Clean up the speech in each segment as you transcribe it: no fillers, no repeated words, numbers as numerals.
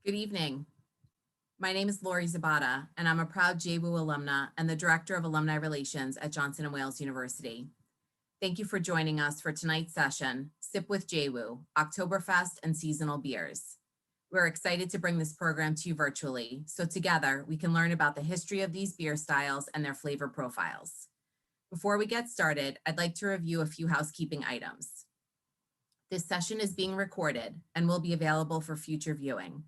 Good evening. My name is Lori Zabata, and I'm a proud JWU alumna and the Director of Alumni Relations at Johnson & Wales University. Thank you for joining us for tonight's session, Sip with JWU, Oktoberfest and Seasonal Beers. We're excited to bring this program to you virtually, so together we can learn about the history of these beer styles and their flavor profiles. Before we get started, I'd like to review a few housekeeping items. This session is being recorded and will be available for future viewing.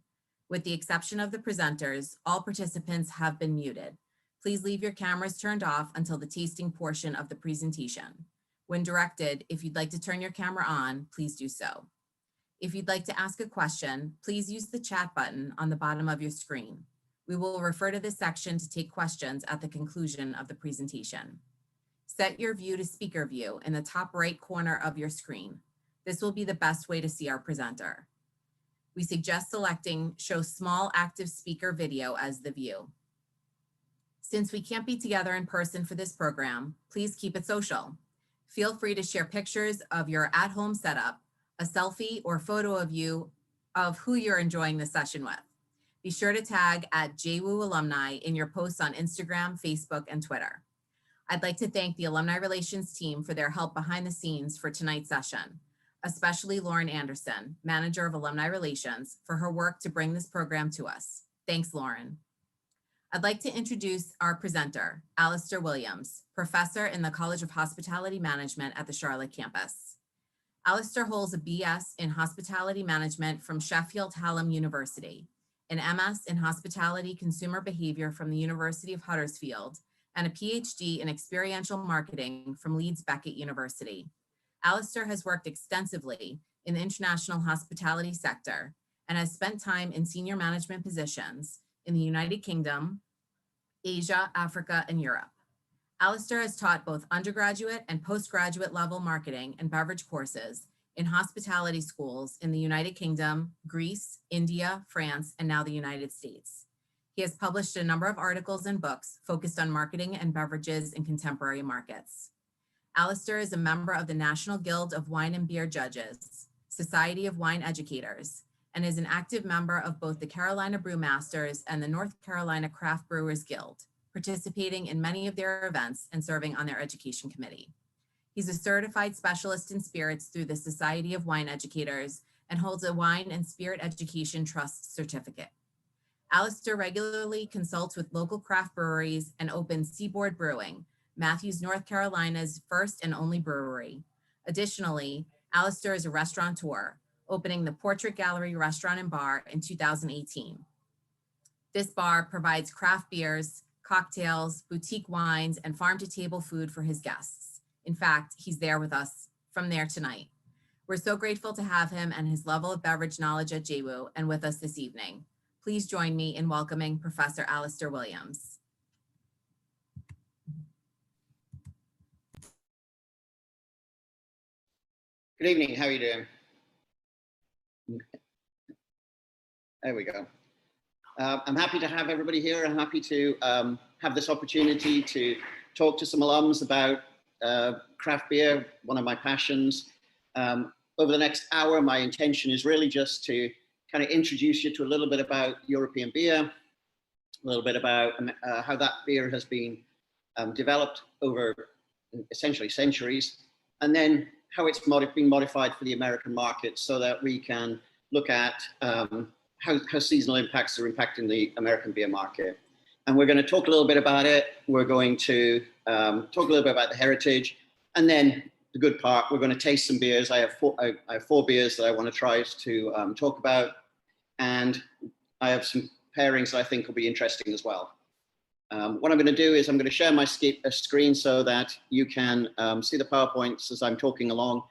With the exception of the presenters, all participants have been muted. Please leave your cameras turned off until the tasting portion of the presentation. When directed, if you'd like to turn your camera on, please do so. If you'd like to ask a question, please use the chat button on the bottom of your screen. We will refer to this section to take questions at the conclusion of the presentation. Set your view to speaker view in the top right corner of your screen. This will be the best way to see our presenter. We suggest selecting Show Small Active Speaker Video as the view. Since we can't be together in person for this program, please keep it social. Feel free to share pictures of your at-home setup, a selfie or photo of you of who you're enjoying the session with. Be sure to tag at JWU alumni in your posts on Instagram, Facebook, and Twitter. I'd like to thank the Alumni Relations team for their help behind the scenes for tonight's session, especially Lauren Anderson, Manager of Alumni Relations, for her work to bring this program to us. Thanks, Lauren. I'd like to introduce our presenter, Alistair Williams, Professor in the College of Hospitality Management at the Charlotte campus. Alistair holds a BS in Hospitality Management from Sheffield Hallam University, an MS in Hospitality Consumer Behavior from the University of Huddersfield, and a PhD in Experiential Marketing from Leeds Beckett University. Alistair has worked extensively in the international hospitality sector and has spent time in senior management positions in the United Kingdom, Asia, Africa, and Europe. Alistair has taught both undergraduate and postgraduate level marketing and beverage courses in hospitality schools in the United Kingdom, Greece, India, France, and now the United States. He has published a number of articles and books focused on marketing and beverages in contemporary markets. Alistair is a member of the National Guild of Wine and Beer Judges, Society of Wine Educators, and is an active member of both the Carolina Brewmasters and the North Carolina Craft Brewers Guild, participating in many of their events and serving on their education committee. He's a certified specialist in spirits through the Society of Wine Educators and holds a Wine and Spirit Education Trust certificate. Alistair regularly consults with local craft breweries and opens Seaboard Brewing, Matthews, North Carolina's first and only brewery. Additionally, Alistair is a restaurateur, opening the Portrait Gallery Restaurant and Bar in 2018. This bar provides craft beers, cocktails, boutique wines, and farm-to-table food for his guests. In fact, he's there with us from there tonight. We're so grateful to have him and his level of beverage knowledge at JWU and with us this evening. Please join me in welcoming Professor Alistair Williams. Good evening, how are you doing? There we go. I'm happy to have everybody here. I'm happy to have this opportunity to talk to some alums about craft beer, one of my passions. Over the next hour, my intention is really just to kind of introduce you to a little bit about European beer, a little bit about how that beer has been developed over essentially centuries, and then how it's been modified for the American market so that we can look at how seasonal impacts are impacting the American beer market. And we're going to talk a little bit about it. We're going to talk a little bit about the heritage. And then the good part, we're going to taste some beers. I have four beers that I want to try to talk about. And I have some pairings that I think will be interesting as well. What I'm going to do is I'm going to share my screen so that you can see the PowerPoints as I'm talking along.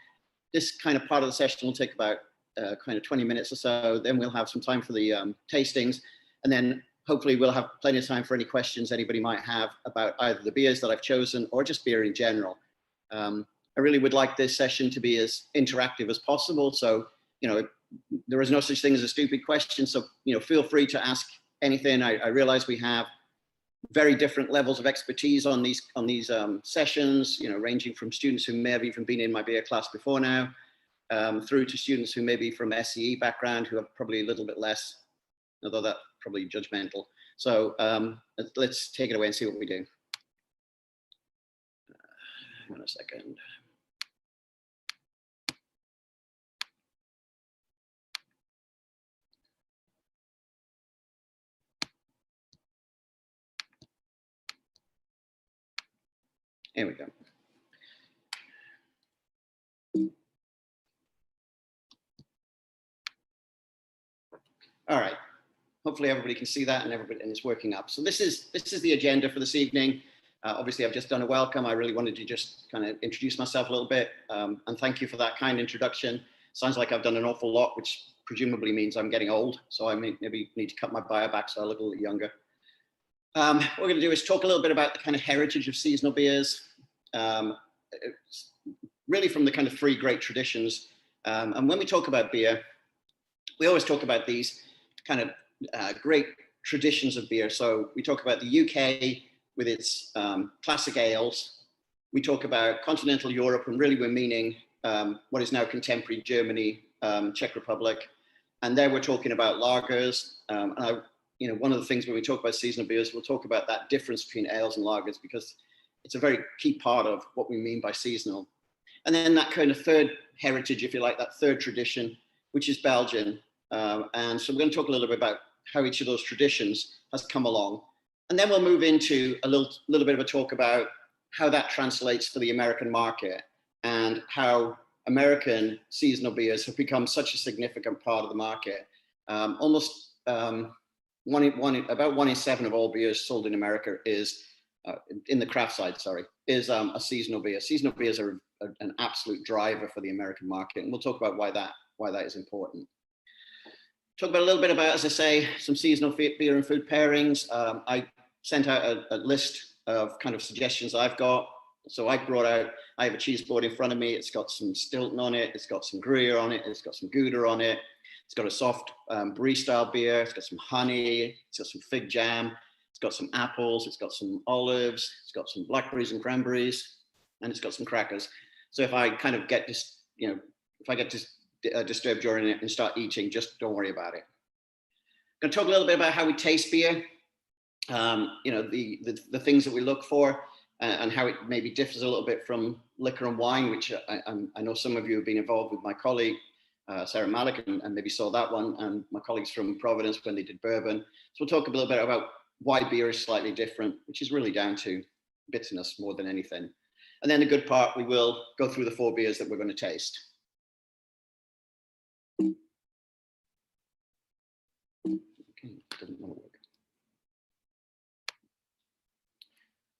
This kind of part of the session will take about kind of 20 minutes or so. Then we'll have some time for the tastings. And then hopefully we'll have plenty of time for any questions anybody might have about either the beers that I've chosen or just beer in general. I really would like this session to be as interactive as possible. So, there is no such thing as a stupid question. So, feel free to ask anything. I realize we have very different levels of expertise on these sessions, ranging from students who may have even been in my beer class before now, through to students who may be from SCE background, who are probably a little bit less although that's probably judgmental. So let's take it away and see what we do. Hang on a second. Here we go. All right. Hopefully everybody can see that and it's working up. So this is the agenda for this evening. Obviously, I've just done a welcome. I really wanted to just kind of introduce myself a little bit, and thank you for that kind introduction. Sounds like I've done an awful lot, which presumably means I'm getting old, so I maybe need to cut my bio back so I look a little younger. What we're going to do is talk a little bit about the kind of heritage of seasonal beers, really from the kind of three great traditions. And when we talk about beer, we always talk about these kind of great traditions of beer. So we talk about the UK with its classic ales. We talk about continental Europe, and really we're meaning what is now contemporary Germany, Czech Republic. And there we're talking about lagers. One of the things when we talk about seasonal beers, we'll talk about that difference between ales and lagers, because it's a very key part of what we mean by seasonal. And then that kind of third heritage, if you like, that third tradition, which is Belgian. And so we're going to talk a little bit about how each of those traditions has come along. And then we'll move into a little bit of a talk about how that translates for the American market and how American seasonal beers have become such a significant part of the market. Almost about 1 in 7 of all beers sold in America is, in the craft side, sorry, is a seasonal beer. Seasonal beers are an absolute driver for the American market. And we'll talk about why that is important. Talk about a little bit about, as I say, some seasonal beer and food pairings. I sent out a list of kind of suggestions I've got. So I have a cheese board in front of me. It's got some Stilton on it. It's got some Gruyere on it. It's got some Gouda on it. It's got a soft brie style beer. It's got some honey. It's got some fig jam. It's got some apples. It's got some olives. It's got some blackberries and cranberries, and it's got some crackers. So if I kind of get this, if I get disturbed during it and start eating, just don't worry about it. I'm going to talk a little bit about how we taste beer, the things that we look for, and how it maybe differs a little bit from liquor and wine, which I know some of you have been involved with my colleague, Sarah Malik, and maybe saw that one, and my colleagues from Providence when they did bourbon. So we'll talk a little bit about why beer is slightly different, which is really down to bitterness more than anything. And then the good part, we will go through the 4 beers that we're going to taste. Okay, doesn't want to work.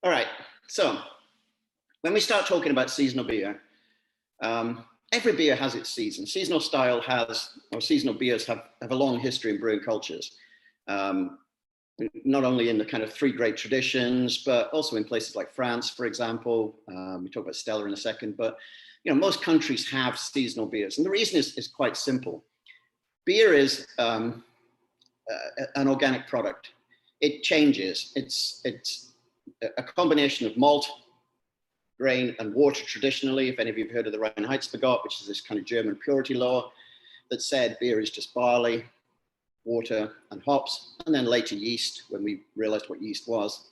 All right, so when we start talking about seasonal beer, every beer has its season. Seasonal beers have a long history in brewing cultures, not only in the kind of 3 great traditions, but also in places like France, for example. We talk about Stella in a second, but most countries have seasonal beers, and the reason is quite simple. Beer is an organic product. It changes. It's a combination of malt, grain, and water traditionally. If any of you have heard of the Reinheitsgebot, which is this kind of German purity law that said beer is just barley, water, and hops, and then later yeast, when we realized what yeast was.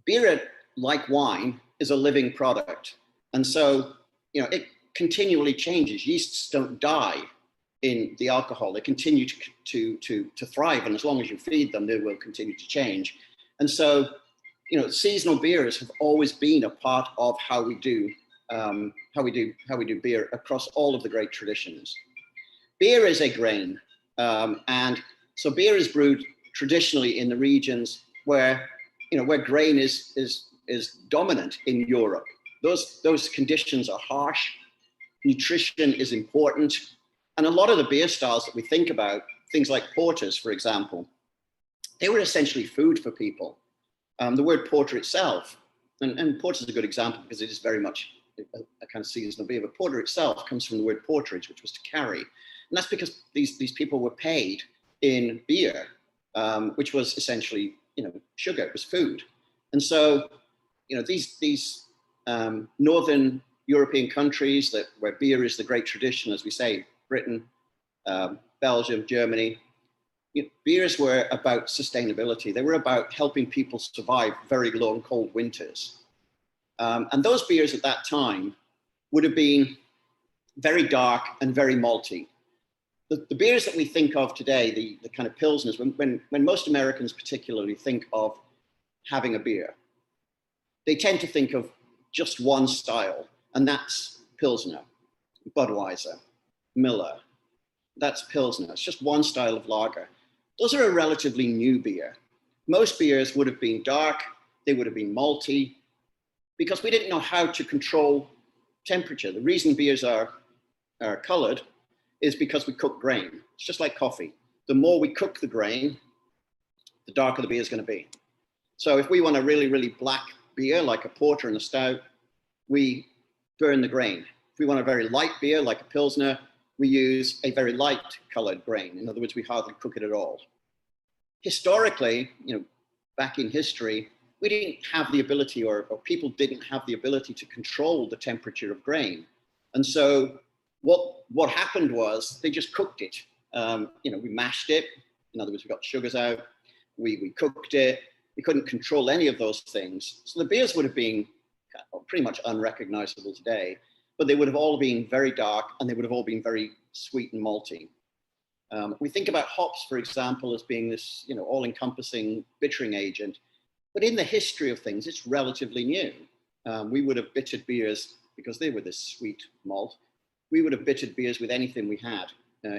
Beer, like wine, is a living product. And so, it continually changes. Yeasts don't die in the alcohol. They continue to thrive. And as long as you feed them, they will continue to change. And so, seasonal beers have always been a part of how we do beer across all of the great traditions. Beer is a grain, and so beer is brewed traditionally in the regions where grain is dominant in Europe. Those conditions are harsh. Nutrition is important, and a lot of the beer styles that we think about, things like porters, for example, they were essentially food for people. The word porter itself, and porter is a good example because it is very much a kind of seasonal beer, but porter itself comes from the word porterage, which was to carry. And that's because these people were paid in beer, which was essentially, sugar, it was food. And so, these Northern European countries where beer is the great tradition, as we say, Britain, Belgium, Germany, beers were about sustainability. They were about helping people survive very long, cold winters. And those beers at that time would have been very dark and very malty. The beers that we think of today, the kind of pilsners, when most Americans particularly think of having a beer, they tend to think of just one style, and that's Pilsner, Budweiser, Miller. That's Pilsner. It's just one style of lager. Those are a relatively new beer. Most beers would have been dark, they would have been malty, because we didn't know how to control temperature. The reason beers are colored is because we cook grain. It's just like coffee. The more we cook the grain, the darker the beer is going to be. So if we want a really, really black beer, like a porter and a stout, we burn the grain. If we want a very light beer, like a Pilsner, we use a very light colored grain. In other words, we hardly cook it at all. Historically, back in history, we didn't have the ability, or people didn't have the ability to control the temperature of grain. And so what happened was they just cooked it. We mashed it. In other words, we got sugars out. We cooked it. We couldn't control any of those things. So the beers would have been pretty much unrecognizable today, but they would have all been very dark and they would have all been very sweet and malty. We think about hops, for example, as being this, all-encompassing bittering agent, but in the history of things, it's relatively new. We would have bittered beers because they were this sweet malt. We would have bittered beers with anything we had.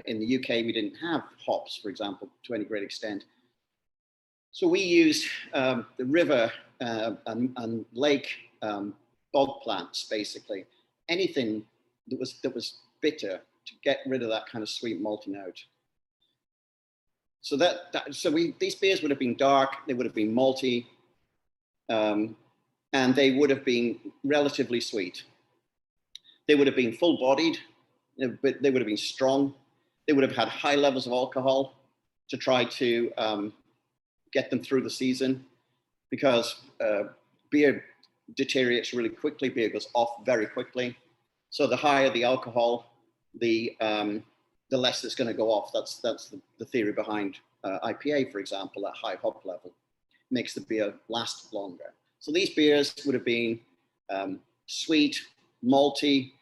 In the UK, we didn't have hops, for example, to any great extent. So we used the river and lake bog plants, basically. Anything that was bitter to get rid of that kind of sweet malty note. So these beers would have been dark, they would have been malty, and they would have been relatively sweet. They would have been full-bodied, but they would have been strong. They would have had high levels of alcohol to try to get them through the season, because beer deteriorates really quickly. Beer goes off very quickly. So the higher the alcohol, the less it's going to go off. That's the theory behind IPA, for example. At high hop level makes the beer last longer. So these beers would have been sweet, malty,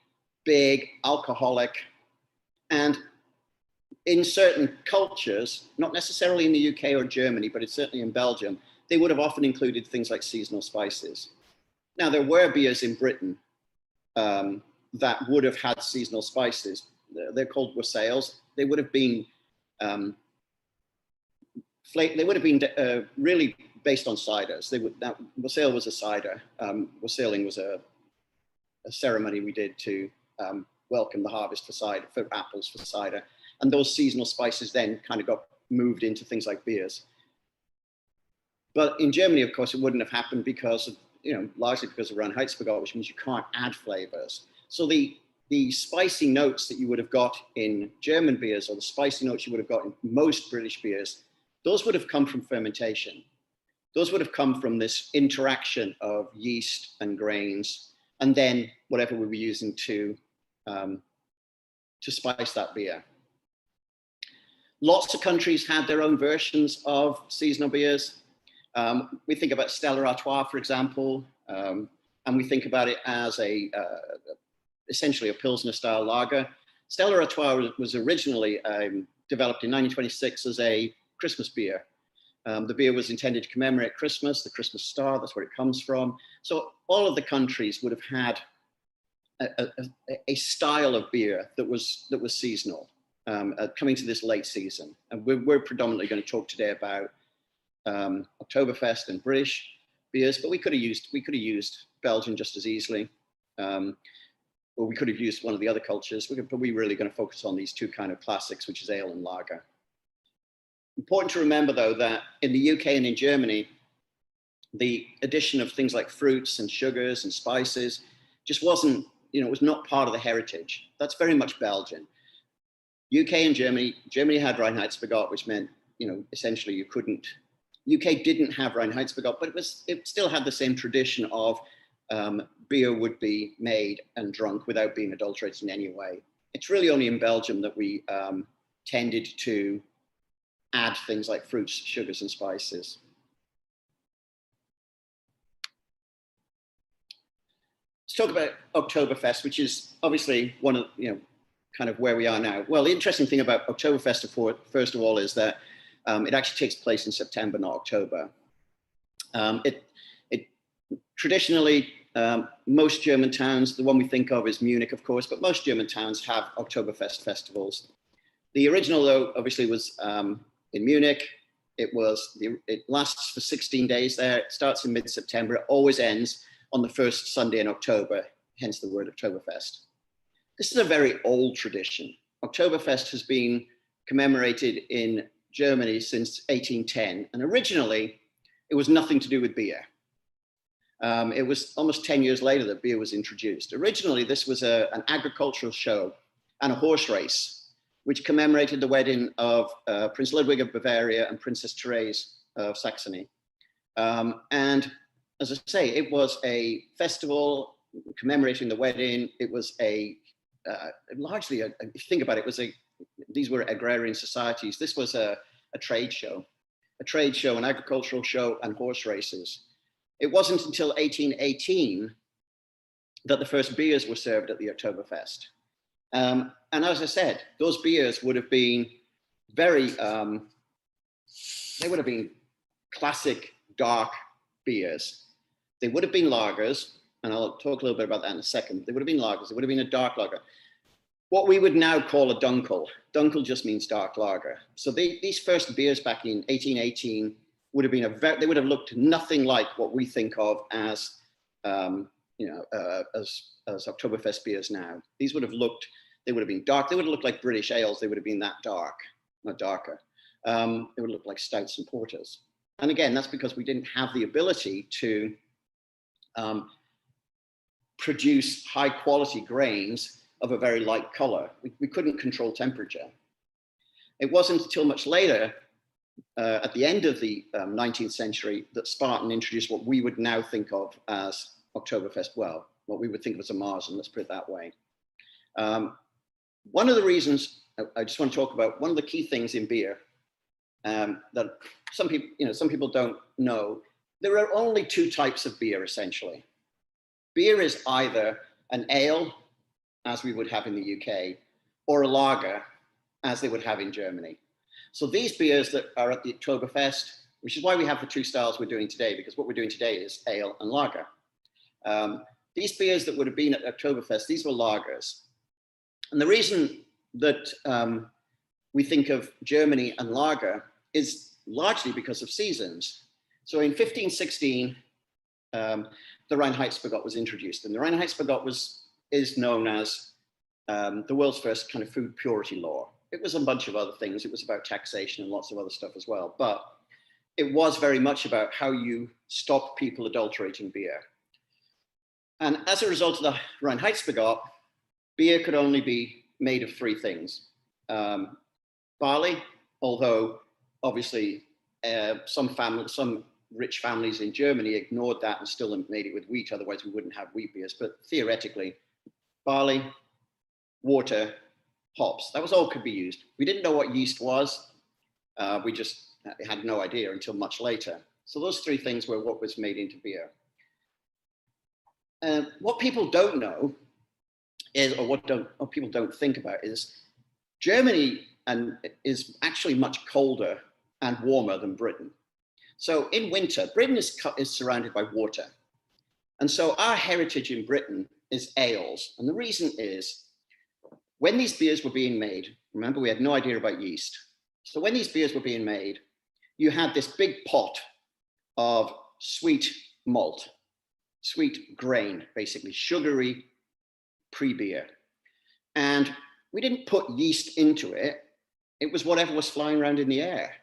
big, alcoholic, and in certain cultures, not necessarily in the UK or Germany, but it's certainly in Belgium, they would have often included things like seasonal spices. Now, there were beers in Britain that would have had seasonal spices. They're called wassails. They would have been really based on ciders. Wassail was a cider. Wassailing was a ceremony we did to welcome the harvest for apples for cider. And those seasonal spices then kind of got moved into things like beers. But in Germany, of course, it wouldn't have happened because of, largely because of Reinheitsgebot, which means you can't add flavors. So the spicy notes that you would have got in German beers, or the spicy notes you would have got in most British beers, those would have come from fermentation. Those would have come from this interaction of yeast and grains, and then whatever we were using to spice that beer. Lots of countries had their own versions of seasonal beers. We think about Stella Artois, for example, and we think about it as essentially a Pilsner-style lager. Stella Artois was originally developed in 1926 as a Christmas beer. The beer was intended to commemorate Christmas, the Christmas star, that's where it comes from. So all of the countries would have had a style of beer that was seasonal, coming to this late season. And we're predominantly going to talk today about Oktoberfest and British beers, but we could have used Belgian just as easily, or we could have used one of the other cultures. But we're really going to focus on these two kind of classics, which is ale and lager. Important to remember, though, that in the UK and in Germany, the addition of things like fruits and sugars and spices just wasn't, it was not part of the heritage. That's very much Belgian. UK and Germany had Reinheitsgebot, which meant, essentially you couldn't. UK didn't have Reinheitsgebot, but it still had the same tradition of beer would be made and drunk without being adulterated in any way. It's really only in Belgium that we tended to add things like fruits, sugars, and spices. Let's talk about Oktoberfest, which is obviously one of, kind of where we are now. Well, the interesting thing about Oktoberfest, first of all, is that it actually takes place in September, not October. It traditionally, most German towns, the one we think of is Munich, of course, but most German towns have Oktoberfest festivals. The original, though, obviously was in Munich. It lasts for 16 days there. It starts in mid-September. It always ends on the first Sunday in October, hence the word Oktoberfest. This is a very old tradition. Oktoberfest has been commemorated in Germany since 1810, and originally it was nothing to do with beer. It was almost 10 years later that beer was introduced. Originally, this was an agricultural show and a horse race, which commemorated the wedding of Prince Ludwig of Bavaria and Princess Therese of Saxony. And as I say, it was a festival commemorating the wedding. It was largely, if you think about it, these were agrarian societies. This was a trade show, an agricultural show, and horse races. It wasn't until 1818 that the first beers were served at the Oktoberfest. And as I said, those beers would have been they would have been classic dark beers. They would have been lagers, and I'll talk a little bit about that in a second. They would have been lagers. It would have been a dark lager. What we would now call a dunkel. Dunkel just means dark lager. So these first beers back in 1818 would have been they would have looked nothing like what we think of as as Oktoberfest beers now. These would have looked, they would have been dark. They would have looked like British ales. They would have been that dark, not darker. They would look like stouts and porters. And again, that's because we didn't have the ability to produce high quality grains of a very light color. We couldn't control temperature. It wasn't until much later, at the end of the 19th century, that Spartan introduced what we would now think of as Oktoberfest, well, what we would think of as a Marzen, let's put it that way. One of the reasons, I just want to talk about one of the key things in beer that some people don't know. There are only two types of beer, essentially. Beer is either an ale, as we would have in the UK, or a lager, as they would have in Germany. So these beers that are at the Oktoberfest, which is why we have the two styles we're doing today, because what we're doing today is ale and lager. These beers that would have been at Oktoberfest, these were lagers. And the reason that we think of Germany and lager is largely because of seasons. So in 1516, the Reinheitsgebot was introduced, and the Reinheitsgebot is known as the world's first kind of food purity law. It was a bunch of other things. It was about taxation and lots of other stuff as well, but it was very much about how you stop people adulterating beer. And as a result of the Reinheitsgebot, beer could only be made of three things. Barley, although obviously some rich families in Germany ignored that and still made it with wheat, otherwise we wouldn't have wheat beers, but theoretically, barley, water, hops, that was all could be used. We didn't know what yeast was. We just had no idea until much later. So those three things were what was made into beer. What people don't know is, or what people don't think about is, Germany is actually much colder and warmer than Britain. So in winter, Britain is surrounded by water. And so our heritage in Britain is ales. And the reason is, when these beers were being made, remember we had no idea about yeast. So when these beers were being made, you had this big pot of sweet malt, sweet grain, basically sugary pre-beer. And we didn't put yeast into it. It was whatever was flying around in the air.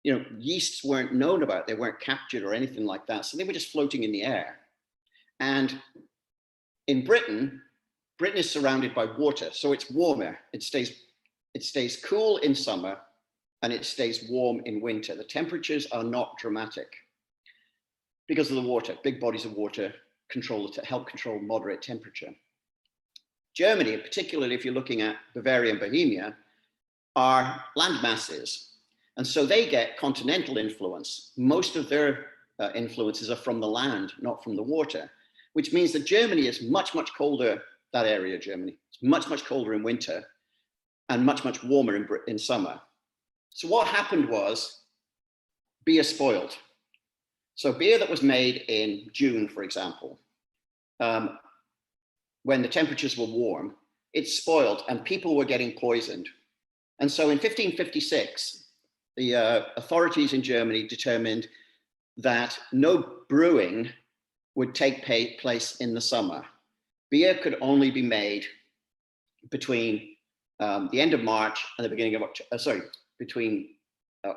Yeasts weren't known about, they weren't captured or anything like that. So they were just floating in the air. And in Britain is surrounded by water, so it's warmer. It stays cool in summer and it stays warm in winter. The temperatures are not dramatic because of the water. Big bodies of water help control moderate temperature. Germany, particularly if you're looking at Bavaria and Bohemia, are land masses. And so they get continental influence. Most of their influences are from the land, not from the water, which means that Germany is much, much colder, that area of Germany. It's much, much colder in winter and much, much warmer in summer. So what happened was beer spoiled. So beer that was made in June, for example, when the temperatures were warm, it spoiled and people were getting poisoned. And so in 1556, the authorities in Germany determined that no brewing would take place in the summer. Beer could only be made between the end of March and the beginning of, between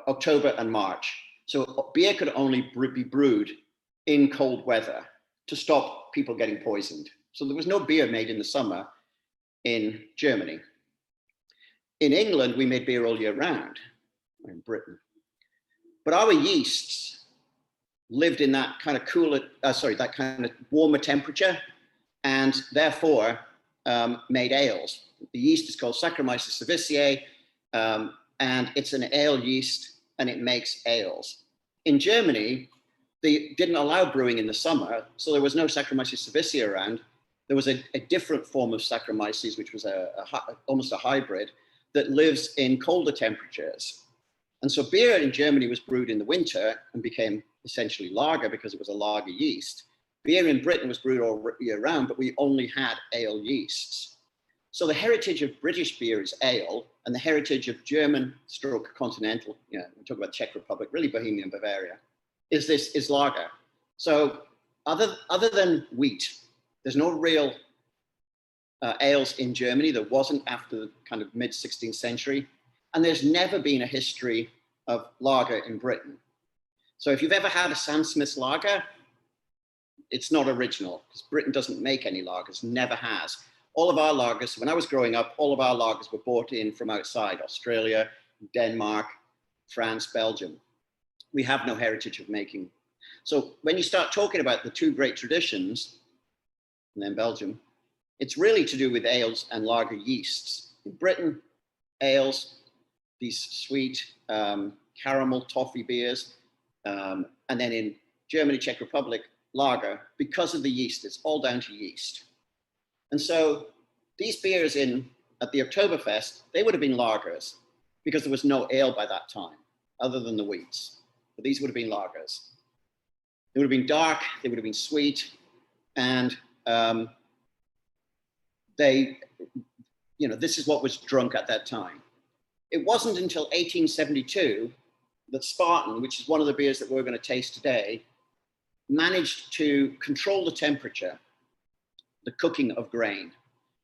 October and March. So beer could only be brewed in cold weather to stop people getting poisoned. So there was no beer made in the summer in Germany. In England, we made beer all year round, in Britain. But our yeasts lived in that kind of cooler, that kind of warmer temperature, and therefore made ales. The yeast is called Saccharomyces cerevisiae, and it's an ale yeast, and it makes ales. In Germany, they didn't allow brewing in the summer, so there was no Saccharomyces cerevisiae around. There was a different form of Saccharomyces, which was almost a hybrid, that lives in colder temperatures. And so beer in Germany was brewed in the winter and became essentially lager because it was a lager yeast. Beer in Britain was brewed all year round, but we only had ale yeasts. So the heritage of British beer is ale, and the heritage of German stroke continental, we talk about Czech Republic, really Bohemian Bavaria, is lager. So other than wheat, there's no real ales in Germany. There wasn't after the kind of mid 16th century. And there's never been a history of lager in Britain. So if you've ever had a Sam Smith's lager, it's not original because Britain doesn't make any lagers, never has. All of our lagers, when I was growing up, all of our lagers were brought in from outside, Australia, Denmark, France, Belgium. We have no heritage of making. So when you start talking about the two great traditions, and then Belgium, it's really to do with ales and lager yeasts. In Britain, ales, these sweet caramel toffee beers, and then in Germany, Czech Republic, lager, because of the yeast. It's all down to yeast. And so these beers at the Oktoberfest, they would have been lagers because there was no ale by that time, other than the wheats. But these would have been lagers. They would have been dark, they would have been sweet, and this is what was drunk at that time. It wasn't until 1872 that Spartan, which is one of the beers that we're going to taste today, managed to control the temperature, the cooking of grain,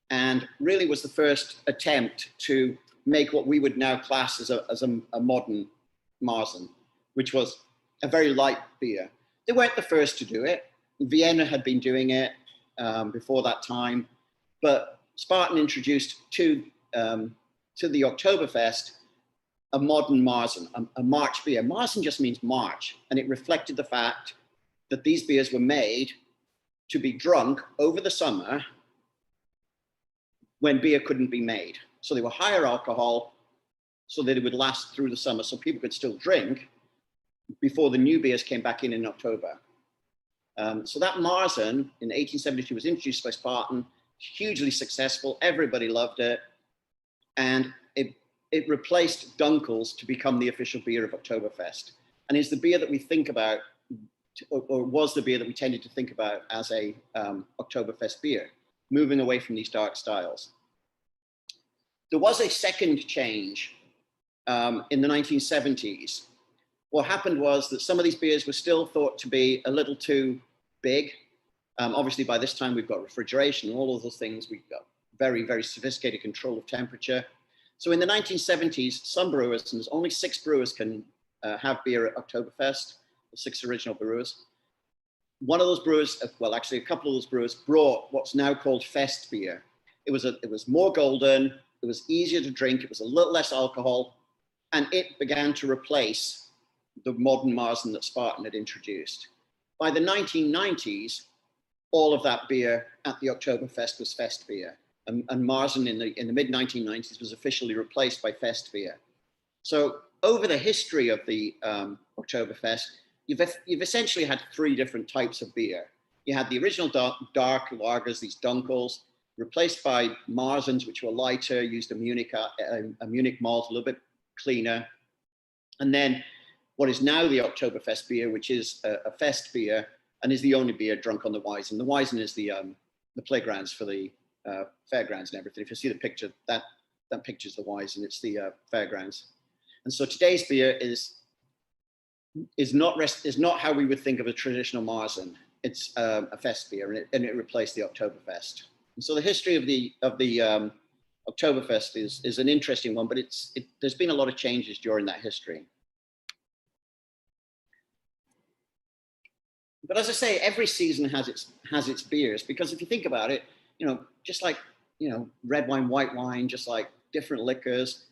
and really was the first attempt to make what we would now class as a modern Marzen, which was a very light beer. They weren't the first to do it. Vienna had been doing it before that time, but Spartan introduced to the Oktoberfest a modern Marzen, a March beer. Marzen just means March, and it reflected the fact that these beers were made to be drunk over the summer when beer couldn't be made. So they were higher alcohol so that it would last through the summer so people could still drink before the new beers came back in October. So that Marzen in 1872 was introduced by Spartan, hugely successful. Everybody loved it. And it replaced Dunkel's to become the official beer of Oktoberfest. And is the beer that we think about, or was the beer that we tended to think about as a Oktoberfest beer, moving away from these dark styles. There was a second change in the 1970s. What happened was that some of these beers were still thought to be a little too big. Obviously, by this time, we've got refrigeration and all of those things. We've got very, very sophisticated control of temperature. So in the 1970s, some brewers, and there's only 6 brewers can have beer at Oktoberfest, the 6 original brewers. One of those brewers, well, actually a couple of those brewers brought what's now called Fest beer. It was more golden, it was easier to drink, it was a little less alcohol, and it began to replace the modern Marzen that Spartan had introduced. By the 1990s, all of that beer at the Oktoberfest was Fest beer. And Marzen in the mid-1990s was officially replaced by Fest beer. So over the history of the Oktoberfest, you've essentially had three different types of beer. You had the original dark lagers, these dunkels, replaced by Marzens, which were lighter, used a Munich malt, a little bit cleaner. And then what is now the Oktoberfest beer, which is a fest beer and is the only beer drunk on the Weizen. The Weizen is the playgrounds for the fairgrounds and everything. If you see the picture, that picture's the Weizen, it's the fairgrounds. And so today's beer is not how we would think of a traditional Marzen. It's a fest beer, and it replaced the Oktoberfest. And so the history of the Oktoberfest is an interesting one, but there's been a lot of changes during that history. But as I say, every season has its beers, because if you think about it, just like red wine, white wine, just like different liquors,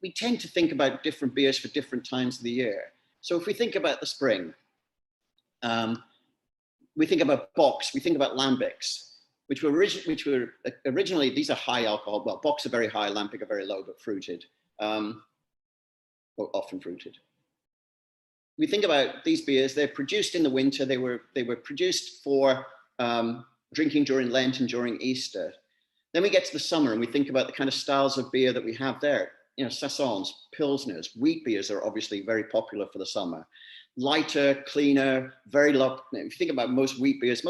we tend to think about different beers for different times of the year. So if we think about the spring, we think about bocks, we think about lambics, which were originally, these are high alcohol. Well, bocks are very high, lambic are very low, but fruited, or often fruited. We think about these beers, they're produced in the winter. They were produced for drinking during Lent and during Easter. Then we get to the summer and we think about the kind of styles of beer that we have there. Saisons, Pilsners, wheat beers are obviously very popular for the summer. Lighter, cleaner, very low. If you think about most wheat beers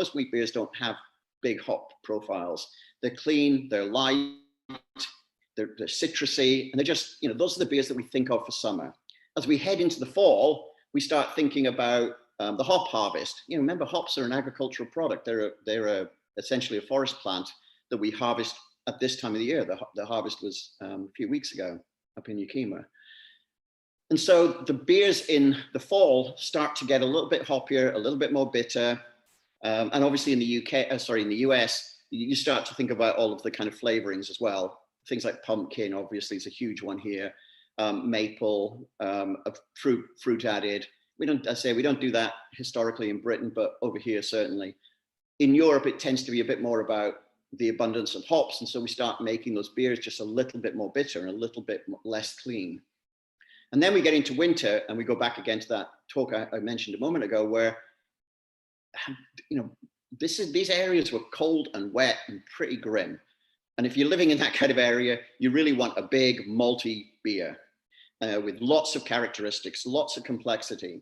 don't have big hop profiles. They're clean, they're light, they're citrusy, and they're just, those are the beers that we think of for summer. As we head into the fall, we start thinking about the hop harvest. Remember, hops are an agricultural product. They're essentially a forest plant that we harvest at this time of the year. The harvest was a few weeks ago up in Yakima. And so the beers in the fall start to get a little bit hoppier, a little bit more bitter. And obviously in the in the US, you start to think about all of the kind of flavorings as well. Things like pumpkin, obviously, is a huge one here. Maple, fruit added. We don't do that historically in Britain, but over here, certainly. In Europe, it tends to be a bit more about the abundance of hops. And so we start making those beers just a little bit more bitter and a little bit less clean. And then we get into winter and we go back again to that talk I mentioned a moment ago, where, these areas were cold and wet and pretty grim. And if you're living in that kind of area, you really want a big malty beer with lots of characteristics, lots of complexity,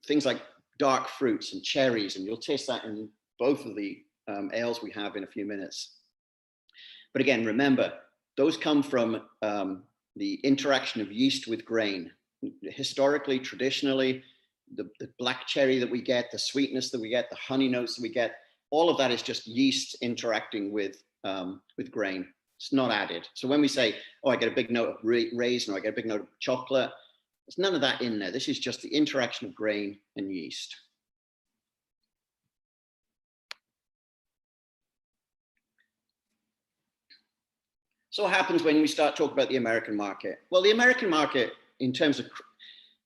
things like dark fruits and cherries, and you'll taste that in both of the ales we have in a few minutes. But again, remember, those come from the interaction of yeast with grain. Historically, traditionally, the black cherry that we get, the sweetness that we get, the honey notes that we get, all of that is just yeast interacting with grain. It's not added. So when we say, oh, I get a big note of raisin, or I get a big note of chocolate, there's none of that in there. This is just the interaction of grain and yeast. So what happens when we start talking about the American market? Well, the American market, in terms of,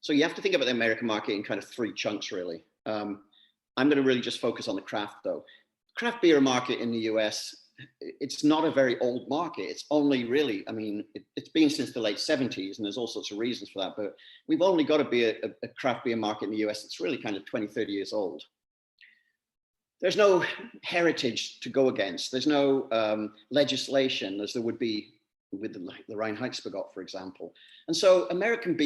so you have to think about the American market in kind of three chunks, really. I'm going to really just focus on the craft, though. Craft beer market in the US, it's not a very old market. It's only really, it's been since the late 70s, and there's all sorts of reasons for that, but we've only got a craft beer market in the US that's really kind of 20, 30 years old. There's no heritage to go against. There's no legislation as there would be with the Reinheitsgebot, for example. And so American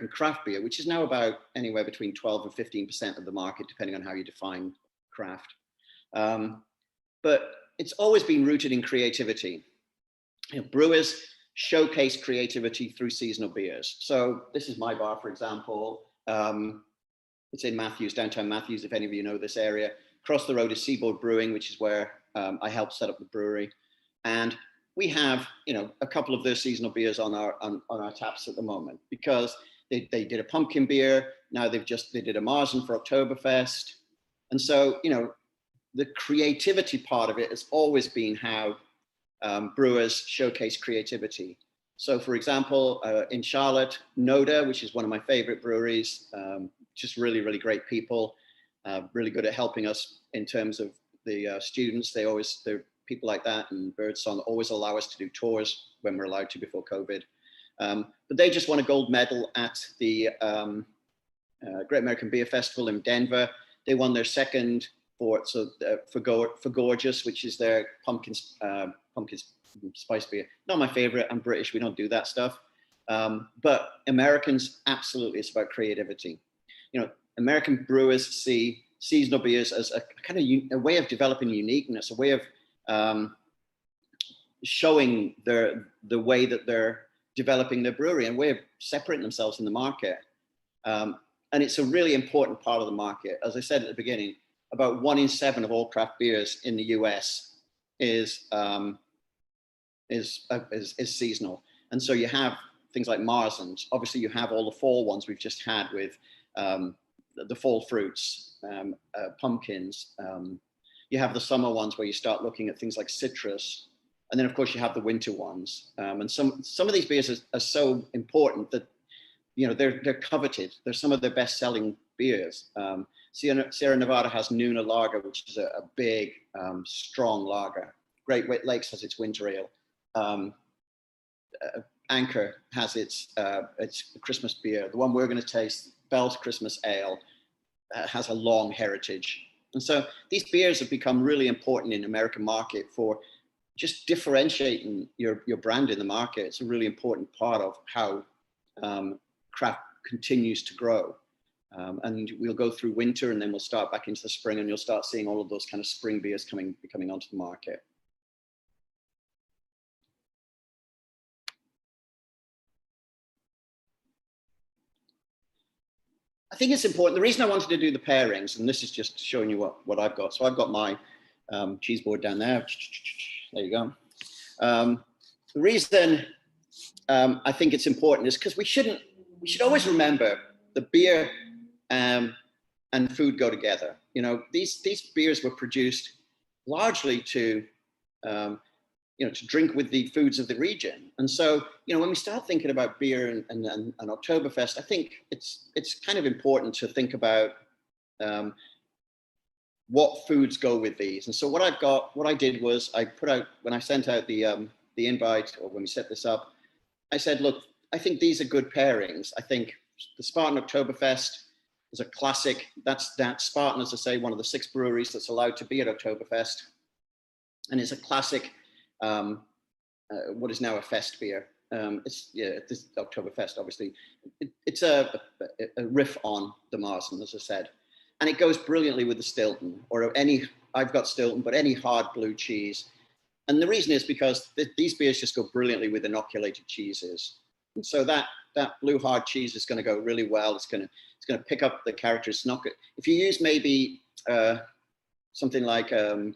craft beer, which is now about anywhere between 12 and 15% of the market, depending on how you define craft. But it's always been rooted in creativity. Brewers showcase creativity through seasonal beers. So this is my bar, for example. It's in Matthews, downtown Matthews, if any of you know this area. Across the road is Seaboard Brewing, which is where I helped set up the brewery. And we have, a couple of their seasonal beers on our taps at the moment, because they did a pumpkin beer. Now they did a Marzen for Oktoberfest. And so, the creativity part of it has always been how brewers showcase creativity. So for example, in Charlotte, Noda, which is one of my favorite breweries, just really, really great people, really good at helping us in terms of the students. They're people like that, and Birdsong always allow us to do tours when we're allowed to before COVID. But they just won a gold medal at the Great American Beer Festival in Denver. They won their second for Gorgeous, which is their pumpkin spice beer. Not my favorite. I'm British. We don't do that stuff. But Americans, absolutely, it's about creativity. You know, American brewers see seasonal beers as a kind of a way of developing uniqueness, a way of showing the way that they're developing their brewery and a way of separating themselves in the market. And it's a really important part of the market. As I said at the beginning, about 1 in 7 of all craft beers in the US is seasonal. And so you have things like Marzens. Obviously, you have all the fall ones we've just had with the fall fruits, pumpkins. You have the summer ones where you start looking at things like citrus. And then, of course, you have the winter ones. And some of these beers are so important that, you know, they're coveted. They're some of their best-selling beers. Sierra Nevada has Nuna Lager, which is a big, strong lager. Great Lakes has its winter ale. Anchor has its Christmas beer. The one we're going to taste, Bell's Christmas Ale, has a long heritage. And so these beers have become really important in the American market for just differentiating your brand in the market. It's a really important part of how craft continues to grow. And we'll go through winter and then we'll start back into the spring and you'll start seeing all of those kind of spring beers coming onto the market. I think it's important. The reason I wanted to do the pairings, and this is just showing you what I've got. So I've got my cheese board down there. There you go. The reason I think it's important is because we should always remember the beer and food go together. You know, these beers were produced largely to to drink with the foods of the region. And so, you know, when we start thinking about beer and Oktoberfest, I think it's kind of important to think about what foods go with these. And so what I did was I put out, when I sent out the invite, or when we set this up, I said, look, I think these are good pairings. I think the Spartan Oktoberfest is a classic. That's Spartan, as I say, one of the 6 breweries that's allowed to be at Oktoberfest. And it's a classic, what is now a fest beer. This Oktoberfest, obviously. It's a riff on the Marzen, as I said. And it goes brilliantly with the Stilton, or I've got Stilton, but any hard blue cheese. And the reason is because these beers just go brilliantly with inoculated cheeses. And so that blue hard cheese is going to go really well. It's going to pick up the character. It's not good. If you use maybe something like a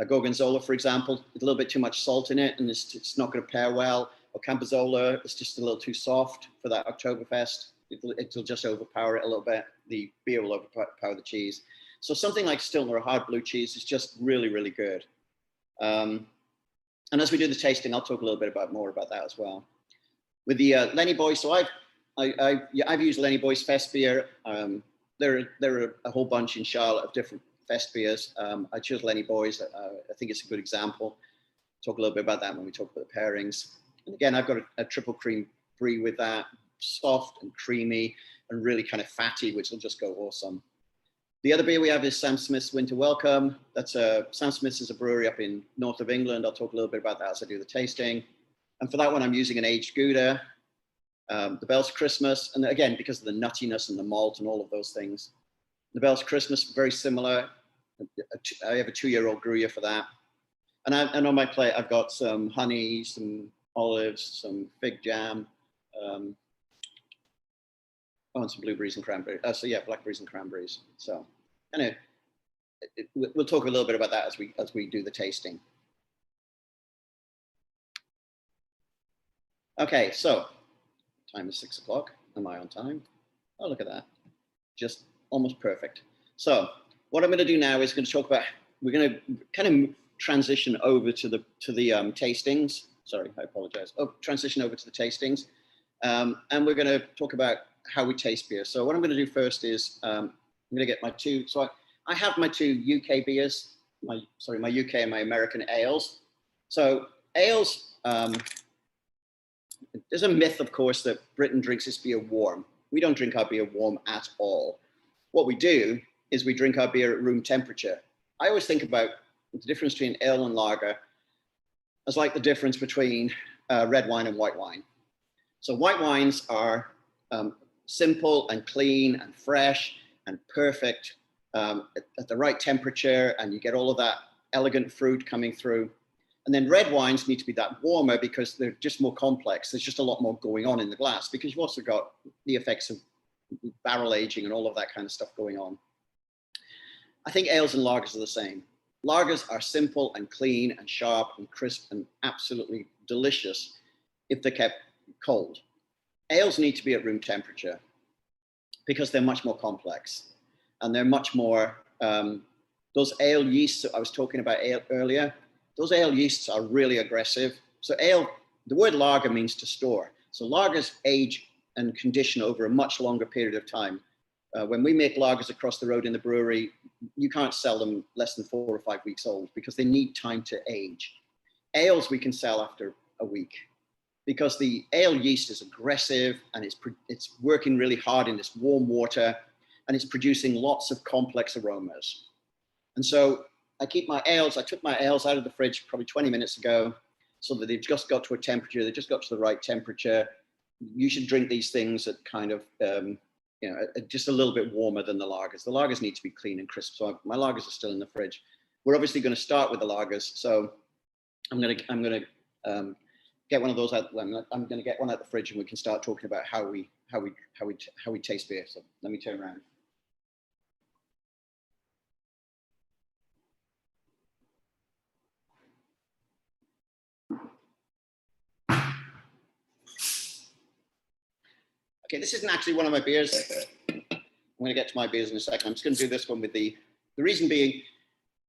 Gorgonzola, for example, with a little bit too much salt in it, and it's not going to pair well. Or Campizola, it's just a little too soft for that Oktoberfest. It'll just overpower it a little bit. The beer will overpower the cheese. So something like Stilton or a hard blue cheese is just really, really good. And as we do the tasting, I'll talk a little bit more about that as well. With the Lenny Boys, so I've used Lenny Boys Fest beer. There are a whole bunch in Charlotte of different Fest beers. I chose Lenny Boys. I think it's a good example. Talk a little bit about that when we talk about the pairings. And again, I've got a triple cream brie with that, soft and creamy and really kind of fatty, which will just go awesome. The other beer we have is Sam Smith's Winter Welcome. Sam Smith's is a brewery up in north of England. I'll talk a little bit about that as I do the tasting. And for that one, I'm using an aged Gouda, the Bell's Christmas. And again, because of the nuttiness and the malt and all of those things. The Bell's Christmas, very similar. I have a 2-year-old Gruyere for that. And on my plate, I've got some honey, some olives, some fig jam, and some blueberries and cranberries. Blackberries and cranberries. So, anyway, we'll talk a little bit about that as we do the tasting. Okay, so time is 6 o'clock. Am I on time? Oh, look at that. Just almost perfect. So what I'm going to do now is going to talk about, we're going to kind of transition over to the tastings. Sorry, I apologize. Transition over to the tastings. And we're going to talk about how we taste beer. So what I'm going to do first is I'm going to get my two. So I have my 2 UK beers, my UK and my American ales. So ales, there's a myth, of course, that Britain drinks its beer warm. We don't drink our beer warm at all. What we do is we drink our beer at room temperature. I always think about the difference between ale and lager as like the difference between red wine and white wine. So white wines are simple and clean and fresh and perfect at the right temperature, and you get all of that elegant fruit coming through. And then red wines need to be that warmer because they're just more complex. There's just a lot more going on in the glass because you've also got the effects of barrel aging and all of that kind of stuff going on. I think ales and lagers are the same. Lagers are simple and clean and sharp and crisp and absolutely delicious if they're kept cold. Ales need to be at room temperature because they're much more complex and they're much more, those ale yeasts that I was talking about earlier, those ale yeasts are really aggressive. So ale, the word lager means to store. So lagers age and condition over a much longer period of time. When we make lagers across the road in the brewery, you can't sell them less than 4 or 5 weeks old because they need time to age. Ales we can sell after a week because the ale yeast is aggressive and it's working really hard in this warm water and it's producing lots of complex aromas. And so I took my ales out of the fridge probably 20 minutes ago so that they've just got to a temperature, they just got to the right temperature. You should drink these things at kind of, just a little bit warmer than the lagers. The lagers need to be clean and crisp. So my lagers are still in the fridge. We're obviously going to start with the lagers. So I'm going to get one of those out. I'm going to get one out the fridge and we can start talking about how we taste beer. So let me turn around. Okay, this isn't actually one of my beers. I'm going to get to my beers in a second. I'm just going to do this one with the reason being,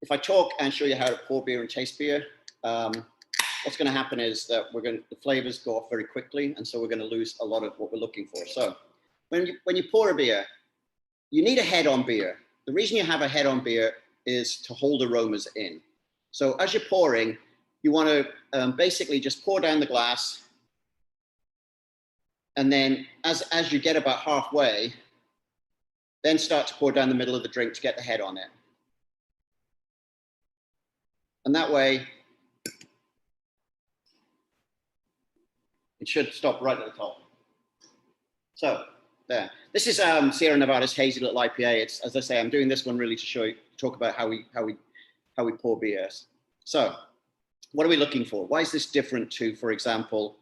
if I talk and show you how to pour beer and taste beer, what's going to happen is that the flavors go off very quickly, and so we're going to lose a lot of what we're looking for. So when you pour a beer, you need a head on beer. The reason you have a head on beer is to hold aromas in. So as you're pouring, you want to basically just pour down the glass. And then as you get about halfway, then start to pour down the middle of the drink to get the head on it. And that way, it should stop right at the top. So there. This is Sierra Nevada's Hazy Little IPA. It's, as I say, I'm doing this one really to talk about how we pour beers. So what are we looking for? Why is this different to, for example,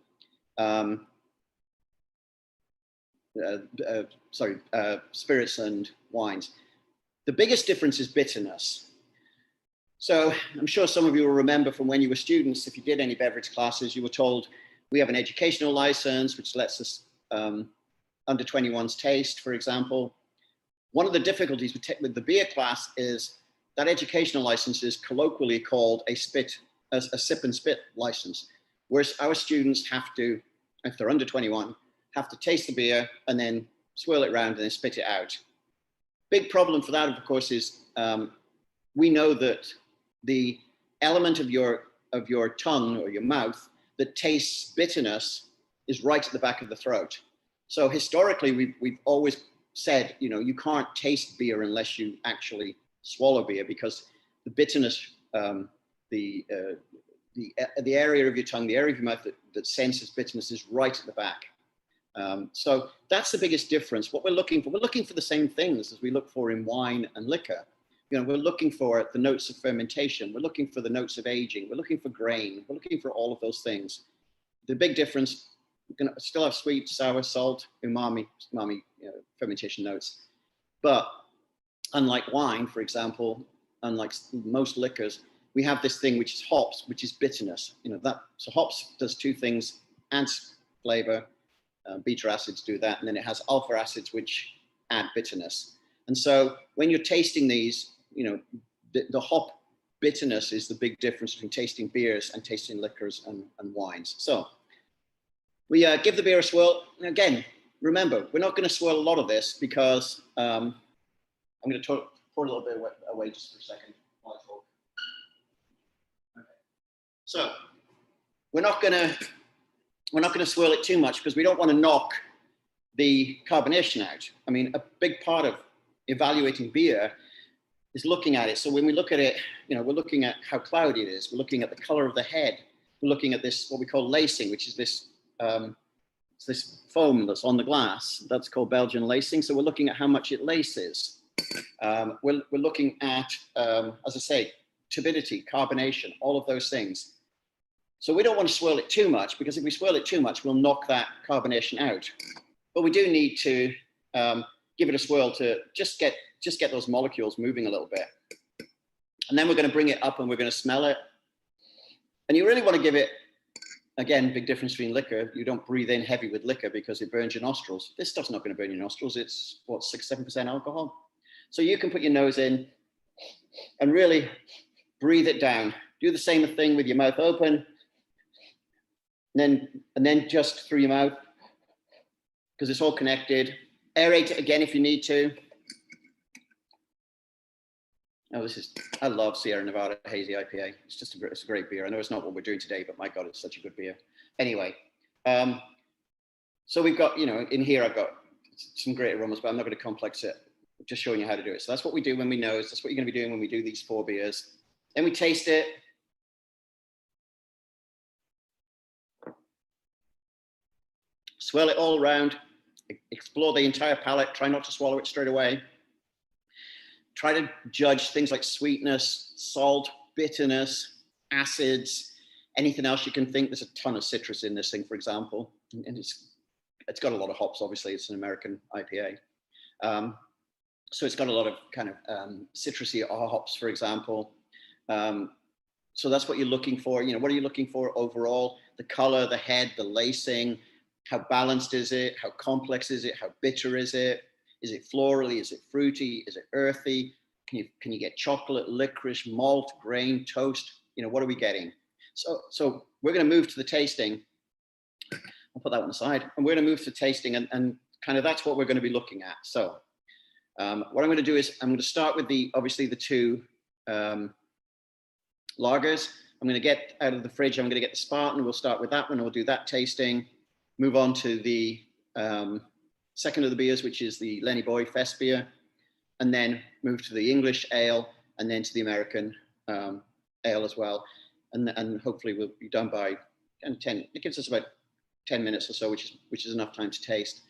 spirits and wines? The biggest difference is bitterness. So I'm sure some of you will remember from when you were students, if you did any beverage classes, you were told we have an educational license, which lets us under 21s taste, for example. One of the difficulties with the beer class is that educational license is colloquially called a sip and spit license, whereas our students have to, if they're under 21, have to taste the beer and then swirl it around and then spit it out. Big problem for that, of course, is we know that the element of your tongue or your mouth that tastes bitterness is right at the back of the throat. So historically, we've always said, you can't taste beer unless you actually swallow beer because the bitterness, the area of your tongue, the area of your mouth that senses bitterness is right at the back. So that's the biggest difference. What we're looking for the same things as we look for in wine and liquor. We're looking for the notes of fermentation. We're looking for the notes of aging. We're looking for grain. We're looking for all of those things. The big difference, we're going to still have sweet, sour, salt, umami, fermentation notes. But unlike wine, for example, unlike most liquors, we have this thing which is hops, which is bitterness. So hops does two things: adds flavor. Beta acids do that, and then it has alpha acids which add bitterness. And so when you're tasting these, the hop bitterness is the big difference between tasting beers and tasting liquors and wines. So we give the beer a swirl. Again, remember, we're not going to swirl a lot of this because I'm going to pour a little bit away just for a second while I talk. Okay. So we're not going we're not going to swirl it too much because we don't want to knock the carbonation out. I mean, a big part of evaluating beer is looking at it. So when we look at it, we're looking at how cloudy it is. We're looking at the color of the head. We're looking at this, what we call lacing, which is this, this foam that's on the glass. That's called Belgian lacing. So we're looking at how much it laces. We're looking at, as I say, turbidity, carbonation, all of those things. So we don't want to swirl it too much, because if we swirl it too much, we'll knock that carbonation out. But we do need to give it a swirl to just get those molecules moving a little bit. And then we're going to bring it up and we're going to smell it. And you really want to give it, again, big difference between liquor. You don't breathe in heavy with liquor because it burns your nostrils. This stuff's not going to burn your nostrils. It's what, 6-7% alcohol. So you can put your nose in and really breathe it down. Do the same thing with your mouth open. And then just through your mouth, because it's all connected. Aerate it again if you need to. Oh, I love Sierra Nevada Hazy IPA. It's a great beer. I know it's not what we're doing today, but my God, it's such a good beer. Anyway, so we've got, in here I've got some great aromas, but I'm not going to complex it. I'm just showing you how to do it. So that's what we do when we nose. That's what you're going to be doing when we do these 4 beers. Then we taste it. Swirl it all around, explore the entire palate, try not to swallow it straight away. Try to judge things like sweetness, salt, bitterness, acids, anything else you can think. There's a ton of citrus in this thing, for example, and it's got a lot of hops, obviously, it's an American IPA. So it's got a lot of kind of citrusy hops, for example. So that's what you're looking for. What are you looking for overall? The color, the head, the lacing. How balanced is it? How complex is it? How bitter is it? Is it florally? Is it fruity? Is it earthy? Can you get chocolate, licorice, malt, grain, toast? What are we getting? So we're going to move to the tasting. I'll put that one aside. And we're going to move to tasting, and kind of that's what we're going to be looking at. So what I'm going to do is I'm going to start with obviously the 2 lagers. I'm going to get out of the fridge. I'm going to get the Spartan. We'll start with that one. We'll do that tasting. Move on to the second of the beers, which is the Lenny Boy Fest beer, and then move to the English ale, and then to the American ale as well. And hopefully we'll be done by 10. It gives us about 10 minutes or so, which is enough time to taste.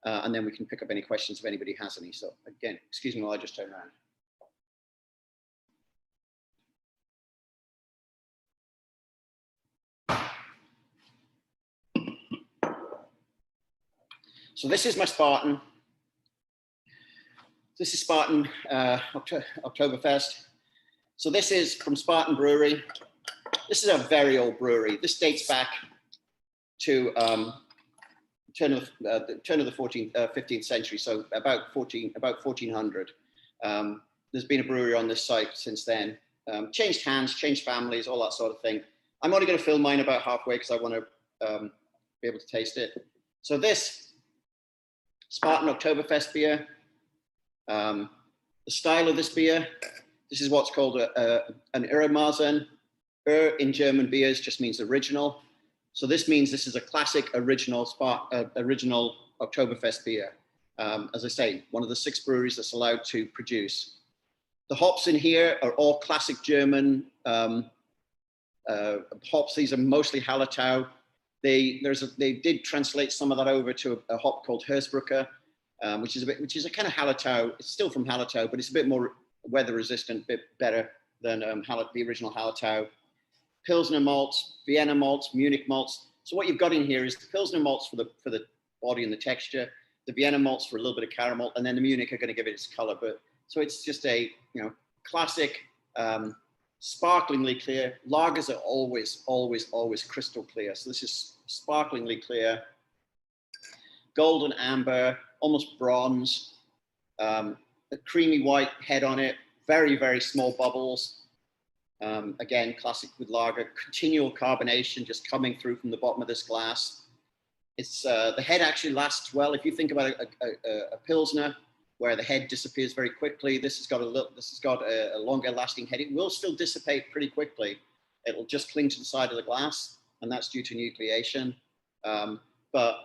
And then we can pick up any questions if anybody has any. So again, excuse me while I just turn around. So this is my Spartan. This is Spartan Oktoberfest. So this is from Spartan Brewery. This is a very old brewery. This dates back to turn of the 15th century, so about 1400. There's been a brewery on this site since then. Changed hands, changed families, all that sort of thing. I'm only going to fill mine about halfway because I want to be able to taste it. So this Spartan Oktoberfest beer, the style of this beer, this is what's called an Urmazen. In German beers just means original. So this means this is a classic original Oktoberfest beer. As I say, one of the 6 breweries that's allowed to produce. The hops in here are all classic German hops. These are mostly Hallertau. They did translate some of that over to a hop called Hersbrucker, which is a kind of Hallertau. It's still from Hallertau, but it's a bit more weather resistant, a bit better than the original Hallertau. Pilsner malts, Vienna malts, Munich malts. So what you've got in here is the Pilsner malts for the body and the texture, the Vienna malts for a little bit of caramel, and then the Munich are going to give it its color. But so it's just a classic, sparklingly clear. Lagers are always crystal clear. So this is sparklingly clear, golden amber, almost bronze, a creamy white head on it, very, very small bubbles. Again, classic with lager, continual carbonation just coming through from the bottom of this glass. It's the head actually lasts well. If you think about a Pilsner where the head disappears very quickly, this has got a longer lasting head. It will still dissipate pretty quickly. It'll just cling to the side of the glass, and that's due to nucleation. but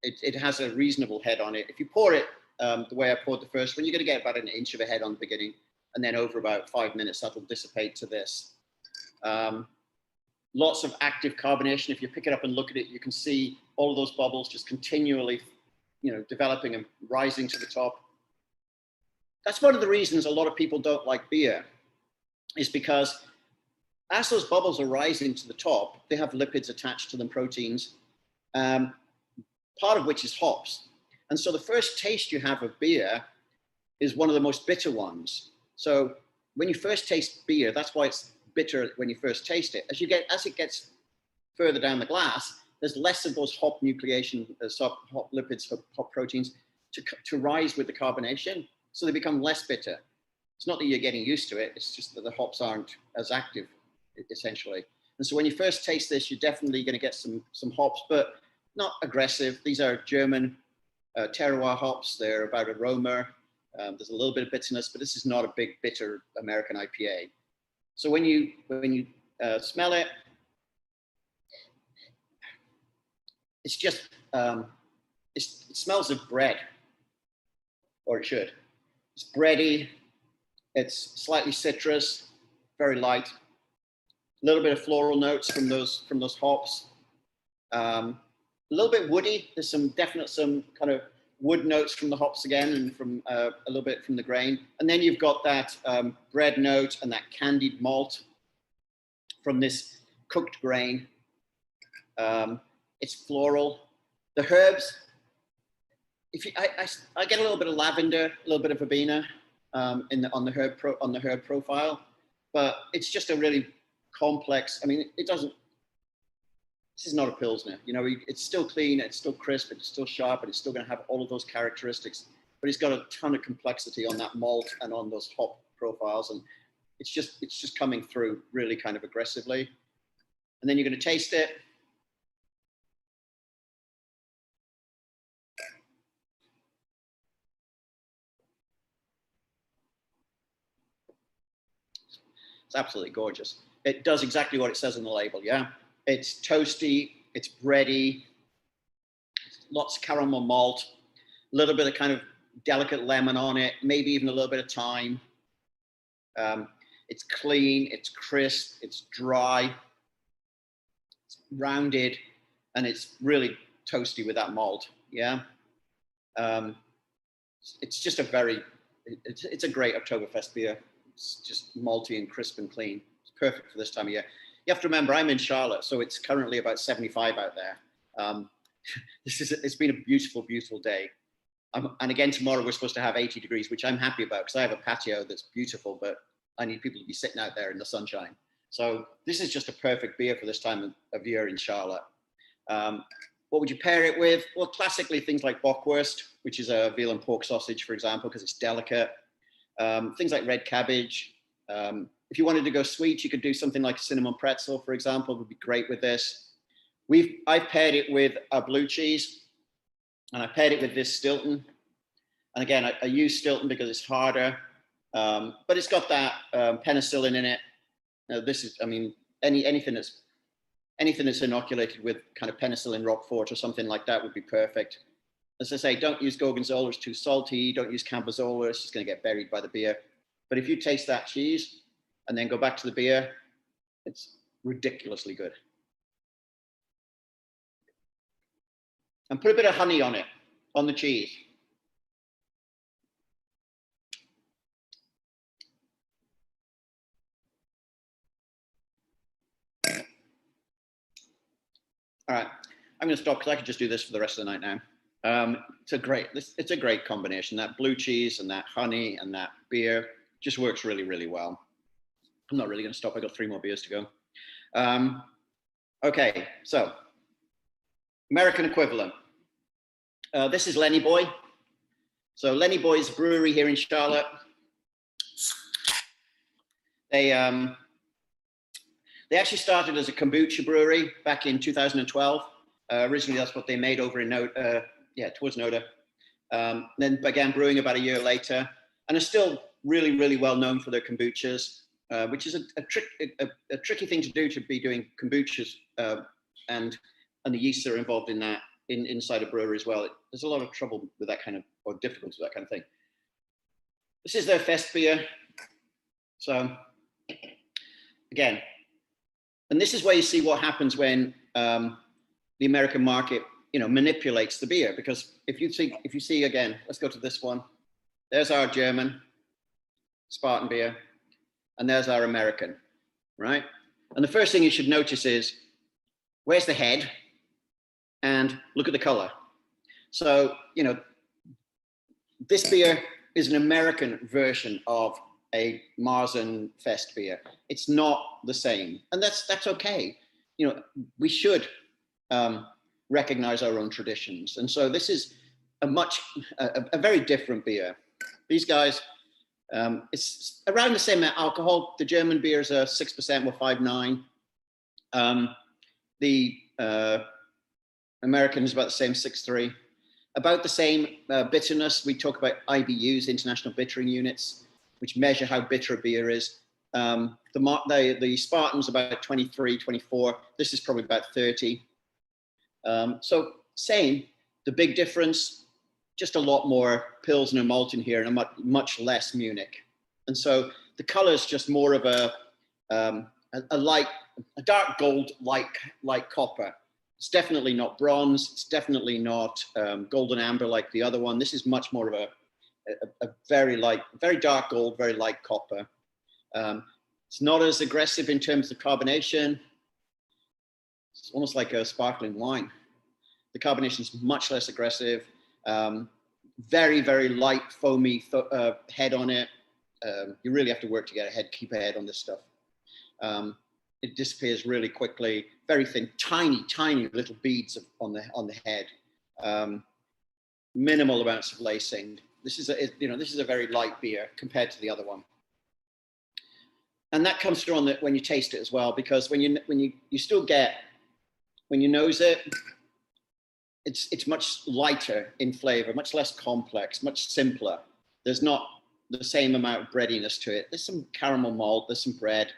it has a reasonable head on it. If you pour it the way I poured the first one, you're going to get about an inch of a head on the beginning, and then over about 5 minutes, that'll dissipate to this. Lots of active carbonation. If you pick it up and look at it, you can see all of those bubbles just continually, developing and rising to the top. That's one of the reasons a lot of people don't like beer, is because as those bubbles are rising to the top, they have lipids attached to them, proteins, part of which is hops. And so the first taste you have of beer is one of the most bitter ones. So when you first taste beer, that's why it's bitter when you first taste it. As it gets further down the glass, there's less of those hop nucleation, hop lipids, hop proteins to rise with the carbonation. So they become less bitter. It's not that you're getting used to it. It's just that the hops aren't as active, essentially. And so when you first taste this, you're definitely going to get some hops, but not aggressive. These are German terroir hops. They're about aroma. There's a little bit of bitterness, but this is not a big bitter American IPA. So when you smell it, it's just, it smells of bread, or it should. It's bready, it's slightly citrus, very light. A little bit of floral notes from those hops. A little bit woody. There's some kind of wood notes from the hops again, and from a little bit from the grain. And then you've got that bread note and that candied malt from this cooked grain. It's floral. The herbs, I get a little bit of lavender, a little bit of verbena on the herb profile, but it's just a really complex. I mean, this is not a Pilsner. It's still clean, it's still crisp, it's still sharp, and it's still going to have all of those characteristics. But it's got a ton of complexity on that malt and on those hop profiles, and it's just coming through really kind of aggressively. And then you're going to taste it. It's absolutely gorgeous. It does exactly what it says on the label, yeah? It's toasty, it's bready, lots of caramel malt, a little bit of kind of delicate lemon on it, maybe even a little bit of thyme. It's clean, it's crisp, it's dry, it's rounded, and it's really toasty with that malt, yeah? It's just it's a great Oktoberfest beer. It's just malty and crisp and clean. It's perfect for this time of year. You have to remember, I'm in Charlotte, so it's currently about 75 out there. It's been a beautiful, beautiful day. And again, tomorrow we're supposed to have 80 degrees, which I'm happy about because I have a patio that's beautiful, but I need people to be sitting out there in the sunshine. So this is just a perfect beer for this time of year in Charlotte. What would you pair it with? Well, classically, things like bockwurst, which is a veal and pork sausage, for example, because it's delicate. Things like red cabbage. If you wanted to go sweet, you could do something like a cinnamon pretzel, for example, would be great with this. I've paired it with a blue cheese, and I paired it with this Stilton. And again, I use Stilton because it's harder, but it's got that penicillin in it. Now, this is, I mean, anything that's inoculated with kind of penicillin Roquefort or something like that would be perfect. As I say, don't use Gorgonzola, it's too salty. Don't use Cambozola, it's just going to get buried by the beer. But if you taste that cheese and then go back to the beer, it's ridiculously good. And put a bit of honey on it, on the cheese. All right, I'm going to stop because I could just do this for the rest of the night now. It's a great combination. That blue cheese and that honey and that beer just works really, really well. I'm not really going to stop. I got 3 more beers to go. Okay, so American equivalent. This is Lenny Boy. So Lenny Boy is a brewery here in Charlotte. They actually started as a kombucha brewery back in 2012. Originally, that's what they made over in towards Noda. Then began brewing about a year later, and are still really, really well known for their kombuchas, which is a tricky thing to do, to be doing kombuchas and and the yeasts that are involved in that inside a brewery as well. There's a lot of trouble with that kind of, or difficulty with that kind of thing. This is their fest beer. So again, and this is where you see what happens when the American market, manipulates the beer. Because if you see again, let's go to this one. There's our German Spartan beer, and there's our American, right? And the first thing you should notice is, where's the head? And look at the color. So, this beer is an American version of a Marzen Fest beer. It's not the same, and that's okay. We should recognize our own traditions, and so this is a very different beer. These guys, it's around the same alcohol. The German beers are 6% or 5.9. The American is about the same, 6.3. About the same bitterness. We talk about IBUs, International Bittering Units, which measure how bitter a beer is. The Spartan's about 23, 24. This is probably about 30. So same. The big difference, just a lot more Pilsner malt in here and much less Munich. And so the color is just more of a dark gold like copper. It's definitely not bronze. It's definitely not golden amber like the other one. This is much more of a very dark gold, very light copper. It's not as aggressive in terms of carbonation. It's almost like a sparkling wine. The carbonation is much less aggressive. Very, very light, foamy head on it. You really have to work to keep a head on this stuff. It disappears really quickly. Very thin, tiny little beads on the head. Minimal amounts of lacing. This is a very light beer compared to the other one. And that comes through when you taste it as well, because when you still get, when you nose it, it's much lighter in flavor, much less complex, much simpler. There's not the same amount of breadiness to it. There's some caramel malt, there's some bread.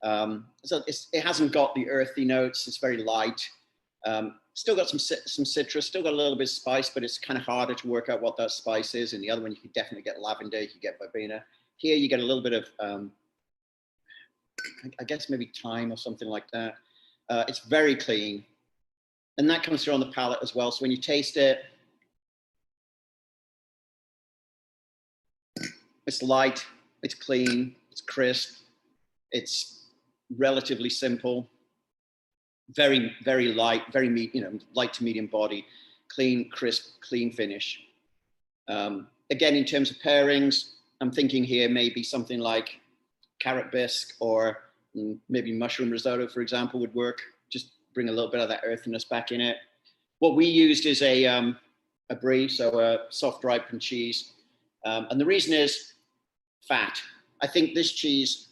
So it hasn't got the earthy notes. It's very light. Still got some citrus, still got a little bit of spice, but it's kind of harder to work out what that spice is. In the other one, you could definitely get lavender, you could get verbena. Here you get a little bit of, I guess maybe thyme or something like that. It's very clean. And that comes through on the palate as well. So when you taste it, it's light, it's clean, it's crisp, it's relatively simple, very, very light, light to medium body, clean, crisp, clean finish. Again, in terms of pairings, I'm thinking here maybe something like carrot bisque or maybe mushroom risotto, for example, would work. Just bring a little bit of that earthiness back in it. What we used is a brie, so a soft ripened cheese. And the reason is fat. I think this cheese,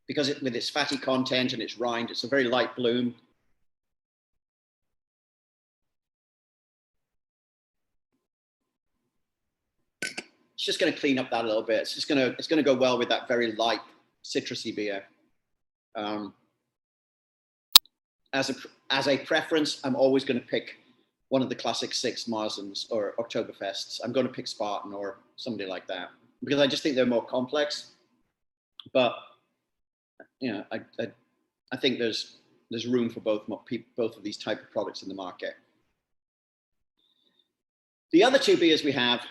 because with its fatty content and its rind, it's a very light bloom. It's just going to clean up that a little bit. It's going to go well with that very light citrusy beer. As a preference, I'm always going to pick one of the classic 6 Marzens or Oktoberfests. I'm going to pick Spartan or somebody like that because I just think they're more complex. But I think there's room for both of these type of products in the market. The other 2 beers we have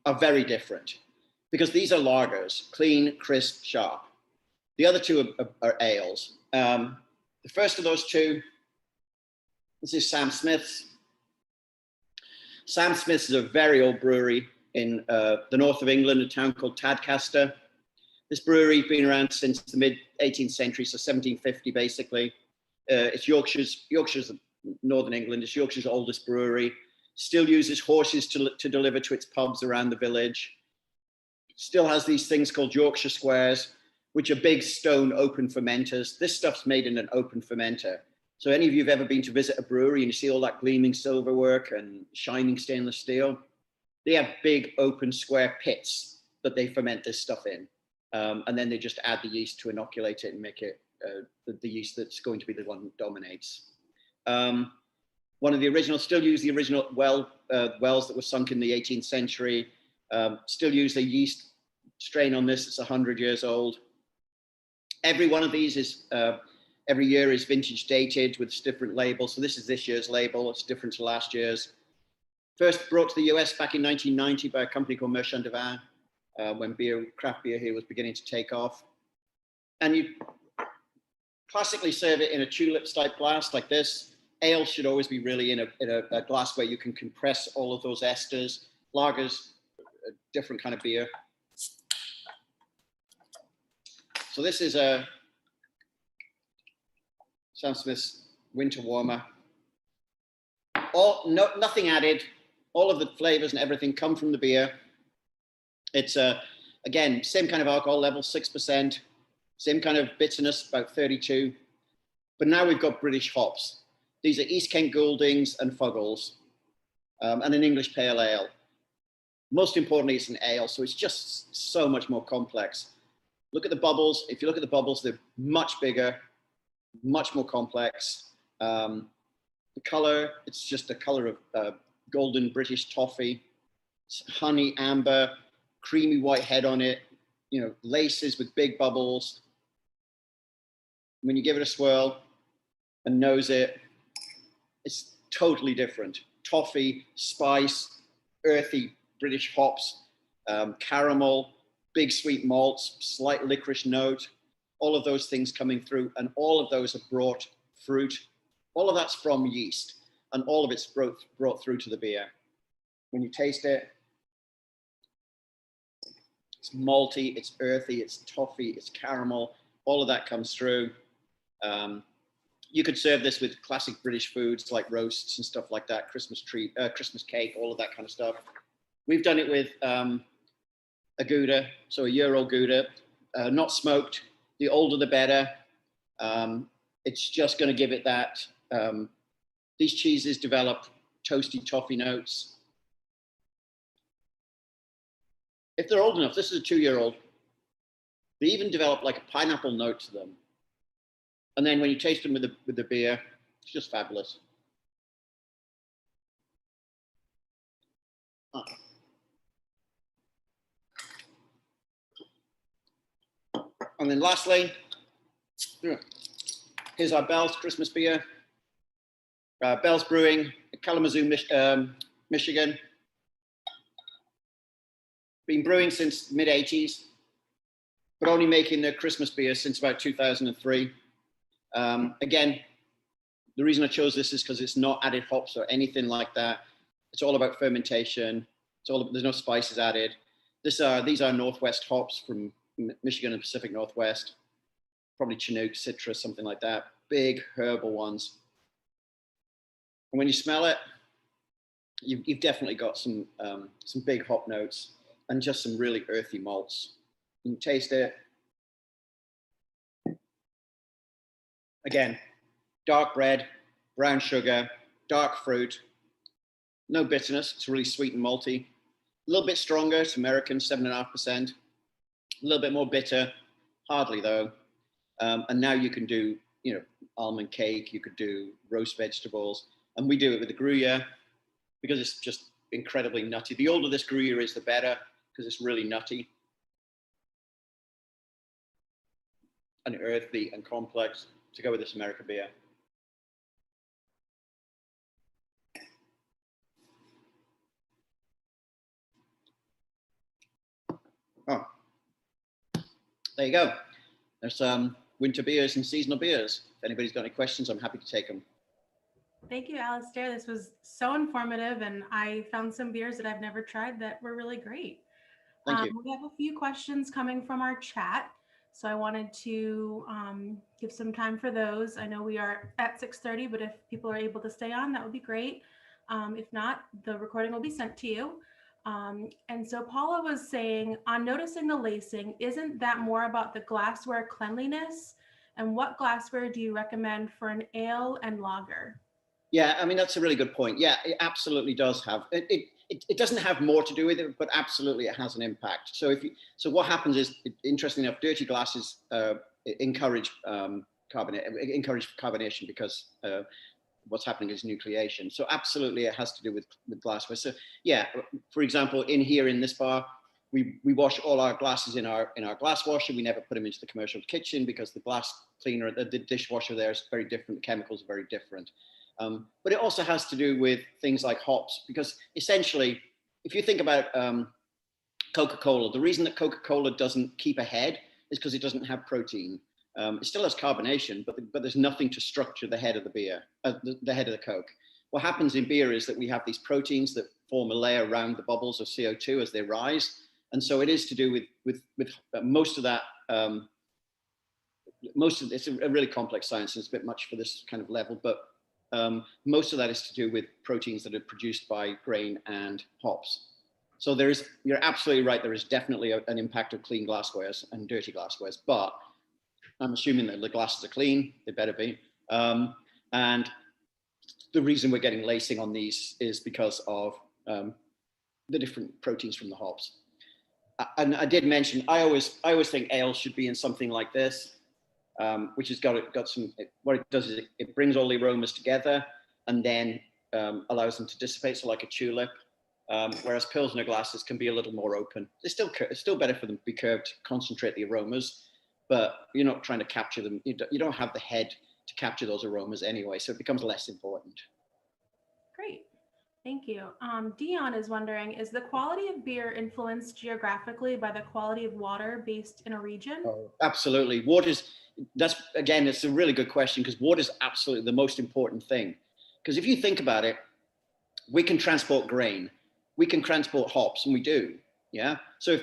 are very different because these are lagers, clean, crisp, sharp. The other 2 are ales. The first of those 2, this is Sam Smith's. Sam Smith's is a very old brewery in the north of England, a town called Tadcaster. This brewery has been around since the mid-18th century, so 1750 basically. It's Yorkshire's northern England. It's Yorkshire's oldest brewery. Still uses horses to deliver to its pubs around the village. Still has these things called Yorkshire squares, which are big stone open fermenters. This stuff's made in an open fermenter. So any of you have ever been to visit a brewery and you see all that gleaming silverwork and shining stainless steel, they have big open square pits that they ferment this stuff in. And then they just add the yeast to inoculate it and make it the yeast that's going to be the one that dominates. One of the original, still use the original wells that were sunk in the 18th century. Still use the yeast strain on this. It's 100 years old. Every one of these is, every year is vintage dated with different labels. So this is this year's label. It's different to last year's. First brought to the US back in 1990 by a company called Merchant de Vin, when craft beer here was beginning to take off. And you classically serve it in a tulip-type glass like this. Ale should always be really in a glass where you can compress all of those esters. Lagers, a different kind of beer. So this is a Sam Smith's Winter Warmer. Nothing added. All of the flavors and everything come from the beer. It's again, same kind of alcohol level, 6%. Same kind of bitterness, about 32. But now we've got British hops. These are East Kent Gouldings and Fuggles, and an English Pale Ale. Most importantly, it's an ale, so it's just so much more complex. Look at the bubbles. If you look at the bubbles, they're much bigger, much more complex. The color, it's just a color of golden British toffee. It's honey, amber, creamy white head on it, you know, laces with big bubbles. When you give it a swirl and nose it, it's totally different. Toffee, spice, earthy British hops, caramel, big sweet malts, slight licorice note, all of those things coming through, and all of those are brought fruit. All of that's from yeast, and all of it's brought through to the beer. When you taste it, it's malty, it's earthy, it's toffee, it's caramel, all of that comes through. You could serve this with classic British foods like roasts and stuff like that, Christmas cake, all of that kind of stuff. We've done it with a Gouda, so a year-old Gouda, not smoked. The older the better. It's just going to give it that. These cheeses develop toasty toffee notes. If they're old enough, this is a 2-year-old, they even develop like a pineapple note to them. And then when you taste them with the beer, it's just fabulous. And then lastly, here's our Bell's Christmas beer. Bell's Brewing, Kalamazoo, Michigan. Been brewing since mid-80s, but only making their Christmas beer since about 2003. Again, the reason I chose this is because it's not added hops or anything like that. It's all about fermentation. There's no spices added. These are Northwest hops from Michigan and Pacific Northwest, probably Chinook, citrus, something like that. Big herbal ones. And when you smell it, you've definitely got some big hop notes and just some really earthy malts. You can taste it. Again, dark bread, brown sugar, dark fruit, no bitterness. It's really sweet and malty. A little bit stronger. It's American, 7.5%. A little bit more bitter, hardly though. And now you can do, you know, almond cake. You could do roast vegetables, and we do it with the Gruyere because it's just incredibly nutty. The older this Gruyere is, the better, because it's really nutty and earthy and complex to go with this American beer. Oh, there you go. There's winter beers and seasonal beers. If anybody's got any questions, I'm happy to take them. Thank you, Alistair. This was so informative, and I found some beers that I've never tried that were really great. Thank you. We have a few questions coming from our chat, so I wanted to give some time for those. I know we are at 6:30, but if people are able to stay on, that would be great. If not, the recording will be sent to you. And so Paula was saying, on noticing the lacing, isn't that more about the glassware cleanliness? And what glassware do you recommend for an ale and lager? Yeah, I mean, that's a really good point. Yeah, it absolutely does have. It doesn't have more to do with it, but absolutely it has an impact. So what happens is, interestingly enough, dirty glasses encourage carbonation because what's happening is nucleation. So absolutely, it has to do with glassware. So yeah, for example, in here in this bar, we wash all our glasses in our glass washer. We never put them into the commercial kitchen because the glass cleaner, the dishwasher there is very different. The chemicals are very different. But it also has to do with things like hops, because essentially, if you think about Coca-Cola, the reason that Coca-Cola doesn't keep ahead is because it doesn't have protein. It still has carbonation, but there's nothing to structure the head of the beer, the head of the Coke. What happens in beer is that we have these proteins that form a layer around the bubbles of CO2 as they rise. And so it is to do with most of that. It's a really complex science, and it's a bit much for this kind of level, but most of that is to do with proteins that are produced by grain and hops. So you're absolutely right. There is definitely an impact of clean glasswares and dirty glasswares, but I'm assuming that the glasses are clean. They better be. And the reason we're getting lacing on these is because of the different proteins from the hops. And I did mention, I always think ale should be in something like this, which has got some, what it does is it brings all the aromas together and then allows them to dissipate, so like a tulip. Whereas Pilsner glasses can be a little more open. It's still better for them to be curved to concentrate the aromas, but you're not trying to capture them. You don't have the head to capture those aromas anyway, so it becomes less important. Great. Thank you. Dion is wondering, is the quality of beer influenced geographically by the quality of water based in a region? Oh, absolutely. It's a really good question, because water is absolutely the most important thing. Because if you think about it, we can transport grain, we can transport hops, and we do. Yeah. So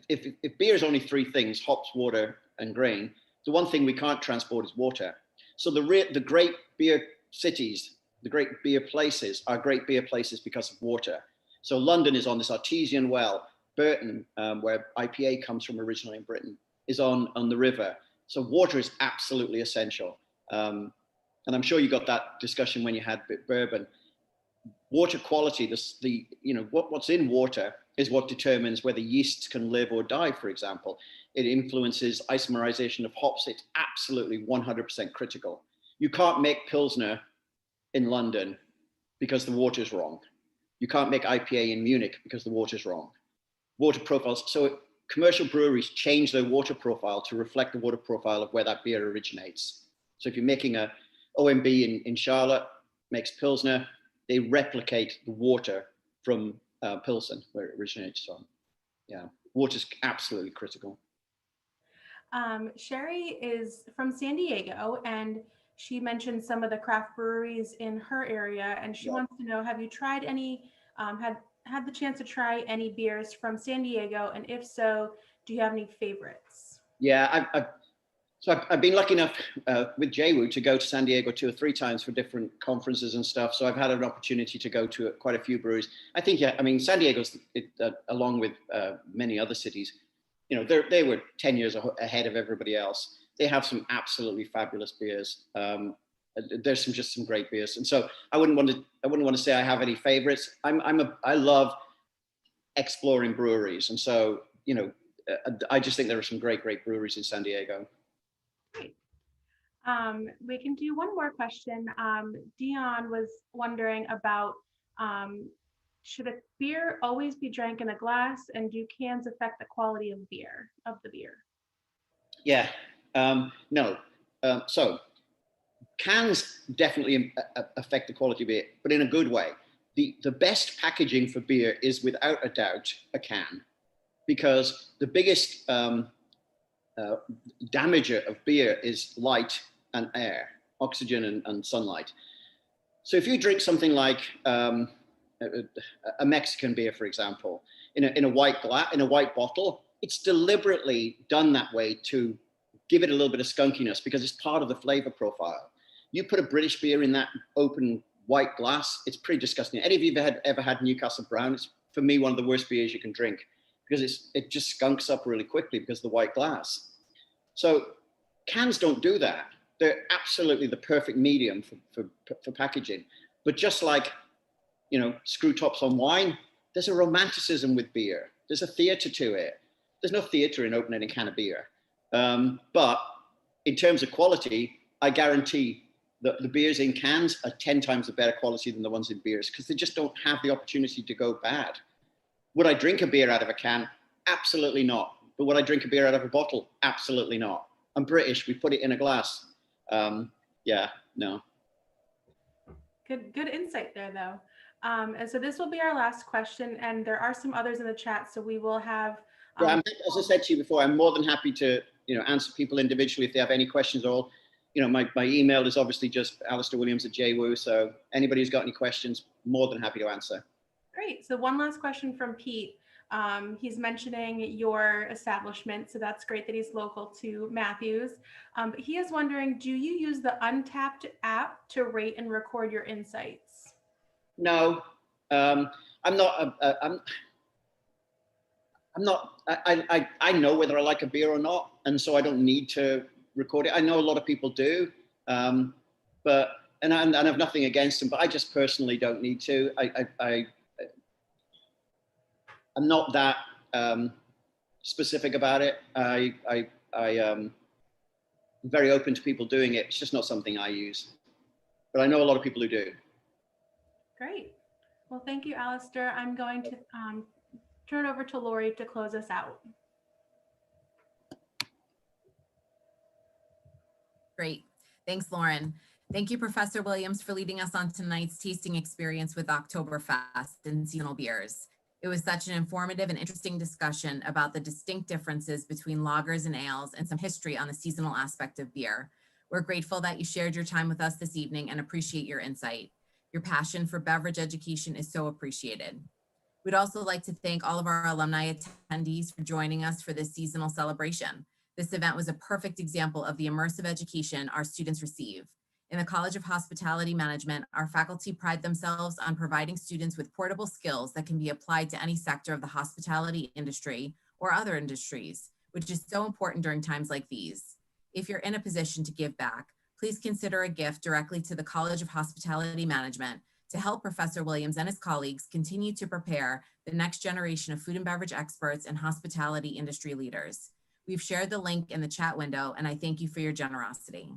if beer is only three things, hops, water, and grain, the one thing we can't transport is water. So the great beer cities, the great beer places are great beer places because of water. So London is on this artesian well. Burton, where IPA comes from originally in Britain, is on the river. So water is absolutely essential. And I'm sure you got that discussion when you had bourbon. Water quality, what's in water is what determines whether yeasts can live or die, for example. It influences isomerization of hops. It's absolutely 100% critical. You can't make Pilsner in London because the water's wrong. You can't make IPA in Munich because the water's wrong. Water profiles, so commercial breweries change their water profile to reflect the water profile of where that beer originates. So if you're making a OMB in Charlotte, makes Pilsner, they replicate the water from Pilsen, where it originates from. Yeah, water's absolutely critical. Sherry is from San Diego, and she mentioned some of the craft breweries in her area, and she wants to know, have you tried any, had the chance to try any beers from San Diego, and if so, do you have any favorites? Yeah, I've been lucky enough with JWU to go to San Diego 2 or 3 times for different conferences and stuff. So I've had an opportunity to go to quite a few breweries. I think, San Diego's, along with many other cities, they were 10 years ahead of everybody else. They have some absolutely fabulous beers. There's just some great beers. And so I wouldn't want to say I have any favorites. I love exploring breweries. And so, I just think there are some great breweries in San Diego. Great. We can do one more question. Dion was wondering about, should a beer always be drank in a glass, and do cans affect the quality of the beer? Yeah, no. So cans definitely affect the quality of beer, but in a good way. The best packaging for beer is without a doubt a can, because the biggest damager of beer is light and air, oxygen and sunlight. So if you drink something like a Mexican beer, for example, in a white bottle, it's deliberately done that way to give it a little bit of skunkiness because it's part of the flavor profile. You put a British beer in that open white glass, it's pretty disgusting. Any of you ever had Newcastle Brown? It's, for me, one of the worst beers you can drink because it just skunks up really quickly because of the white glass. So cans don't do that. They're absolutely the perfect medium for packaging. But just like, screw tops on wine, there's a romanticism with beer. There's a theater to it. There's no theater in opening a can of beer. But in terms of quality, I guarantee the beers in cans are 10 times the better quality than the ones in beers because they just don't have the opportunity to go bad. Would I drink a beer out of a can? Absolutely not. But would I drink a beer out of a bottle? Absolutely not. I'm British. We put it in a glass. Yeah, no. Good insight there, though. And so this will be our last question, and there are some others in the chat, so we will have. Yeah, as I said to you before, I'm more than happy to answer people individually if they have any questions at all. My email is obviously just Alistair Williams at JWU. So anybody who's got any questions, more than happy to answer. Great. So one last question from Pete. He's mentioning your establishment, so that's great that he's local to Matthews. But he is wondering, do you use the Untapped app to rate and record your insights? No, I'm not. I know whether I like a beer or not, and so I don't need to record it. I know a lot of people do, but I have nothing against them. But I just personally don't need to. I'm not that specific about it. I'm very open to people doing it. It's just not something I use, but I know a lot of people who do. Great. Well, thank you, Alistair. I'm going to turn it over to Lori to close us out. Great. Thanks, Lauren. Thank you, Professor Williams, for leading us on tonight's tasting experience with Oktoberfest and seasonal beers. It was such an informative and interesting discussion about the distinct differences between lagers and ales and some history on the seasonal aspect of beer. We're grateful that you shared your time with us this evening and appreciate your insight. Your passion for beverage education is so appreciated. We'd also like to thank all of our alumni attendees for joining us for this seasonal celebration. This event was a perfect example of the immersive education our students receive. In the College of Hospitality Management, our faculty pride themselves on providing students with portable skills that can be applied to any sector of the hospitality industry or other industries, which is so important during times like these. If you're in a position to give back, please consider a gift directly to the College of Hospitality Management to help Professor Williams and his colleagues continue to prepare the next generation of food and beverage experts and hospitality industry leaders. We've shared the link in the chat window, and I thank you for your generosity.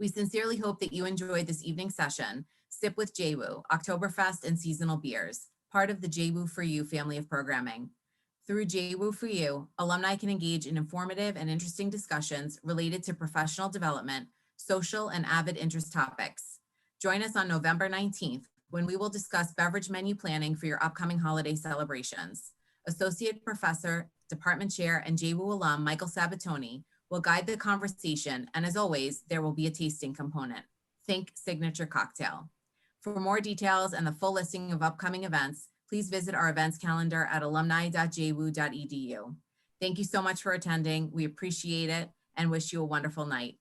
We sincerely hope that you enjoyed this evening's session, Sip with JWU, Oktoberfest and Seasonal Beers, part of the JWU for You family of programming. Through JWU for You, alumni can engage in informative and interesting discussions related to professional development, social and avid interest topics. Join us on November 19th, when we will discuss beverage menu planning for your upcoming holiday celebrations. Associate Professor, Department Chair, and JWU alum Michael Sabatoni will guide the conversation, and as always, there will be a tasting component. Think signature cocktail. For more details and the full listing of upcoming events, please visit our events calendar at alumni.jwu.edu. Thank you so much for attending. We appreciate it and wish you a wonderful night.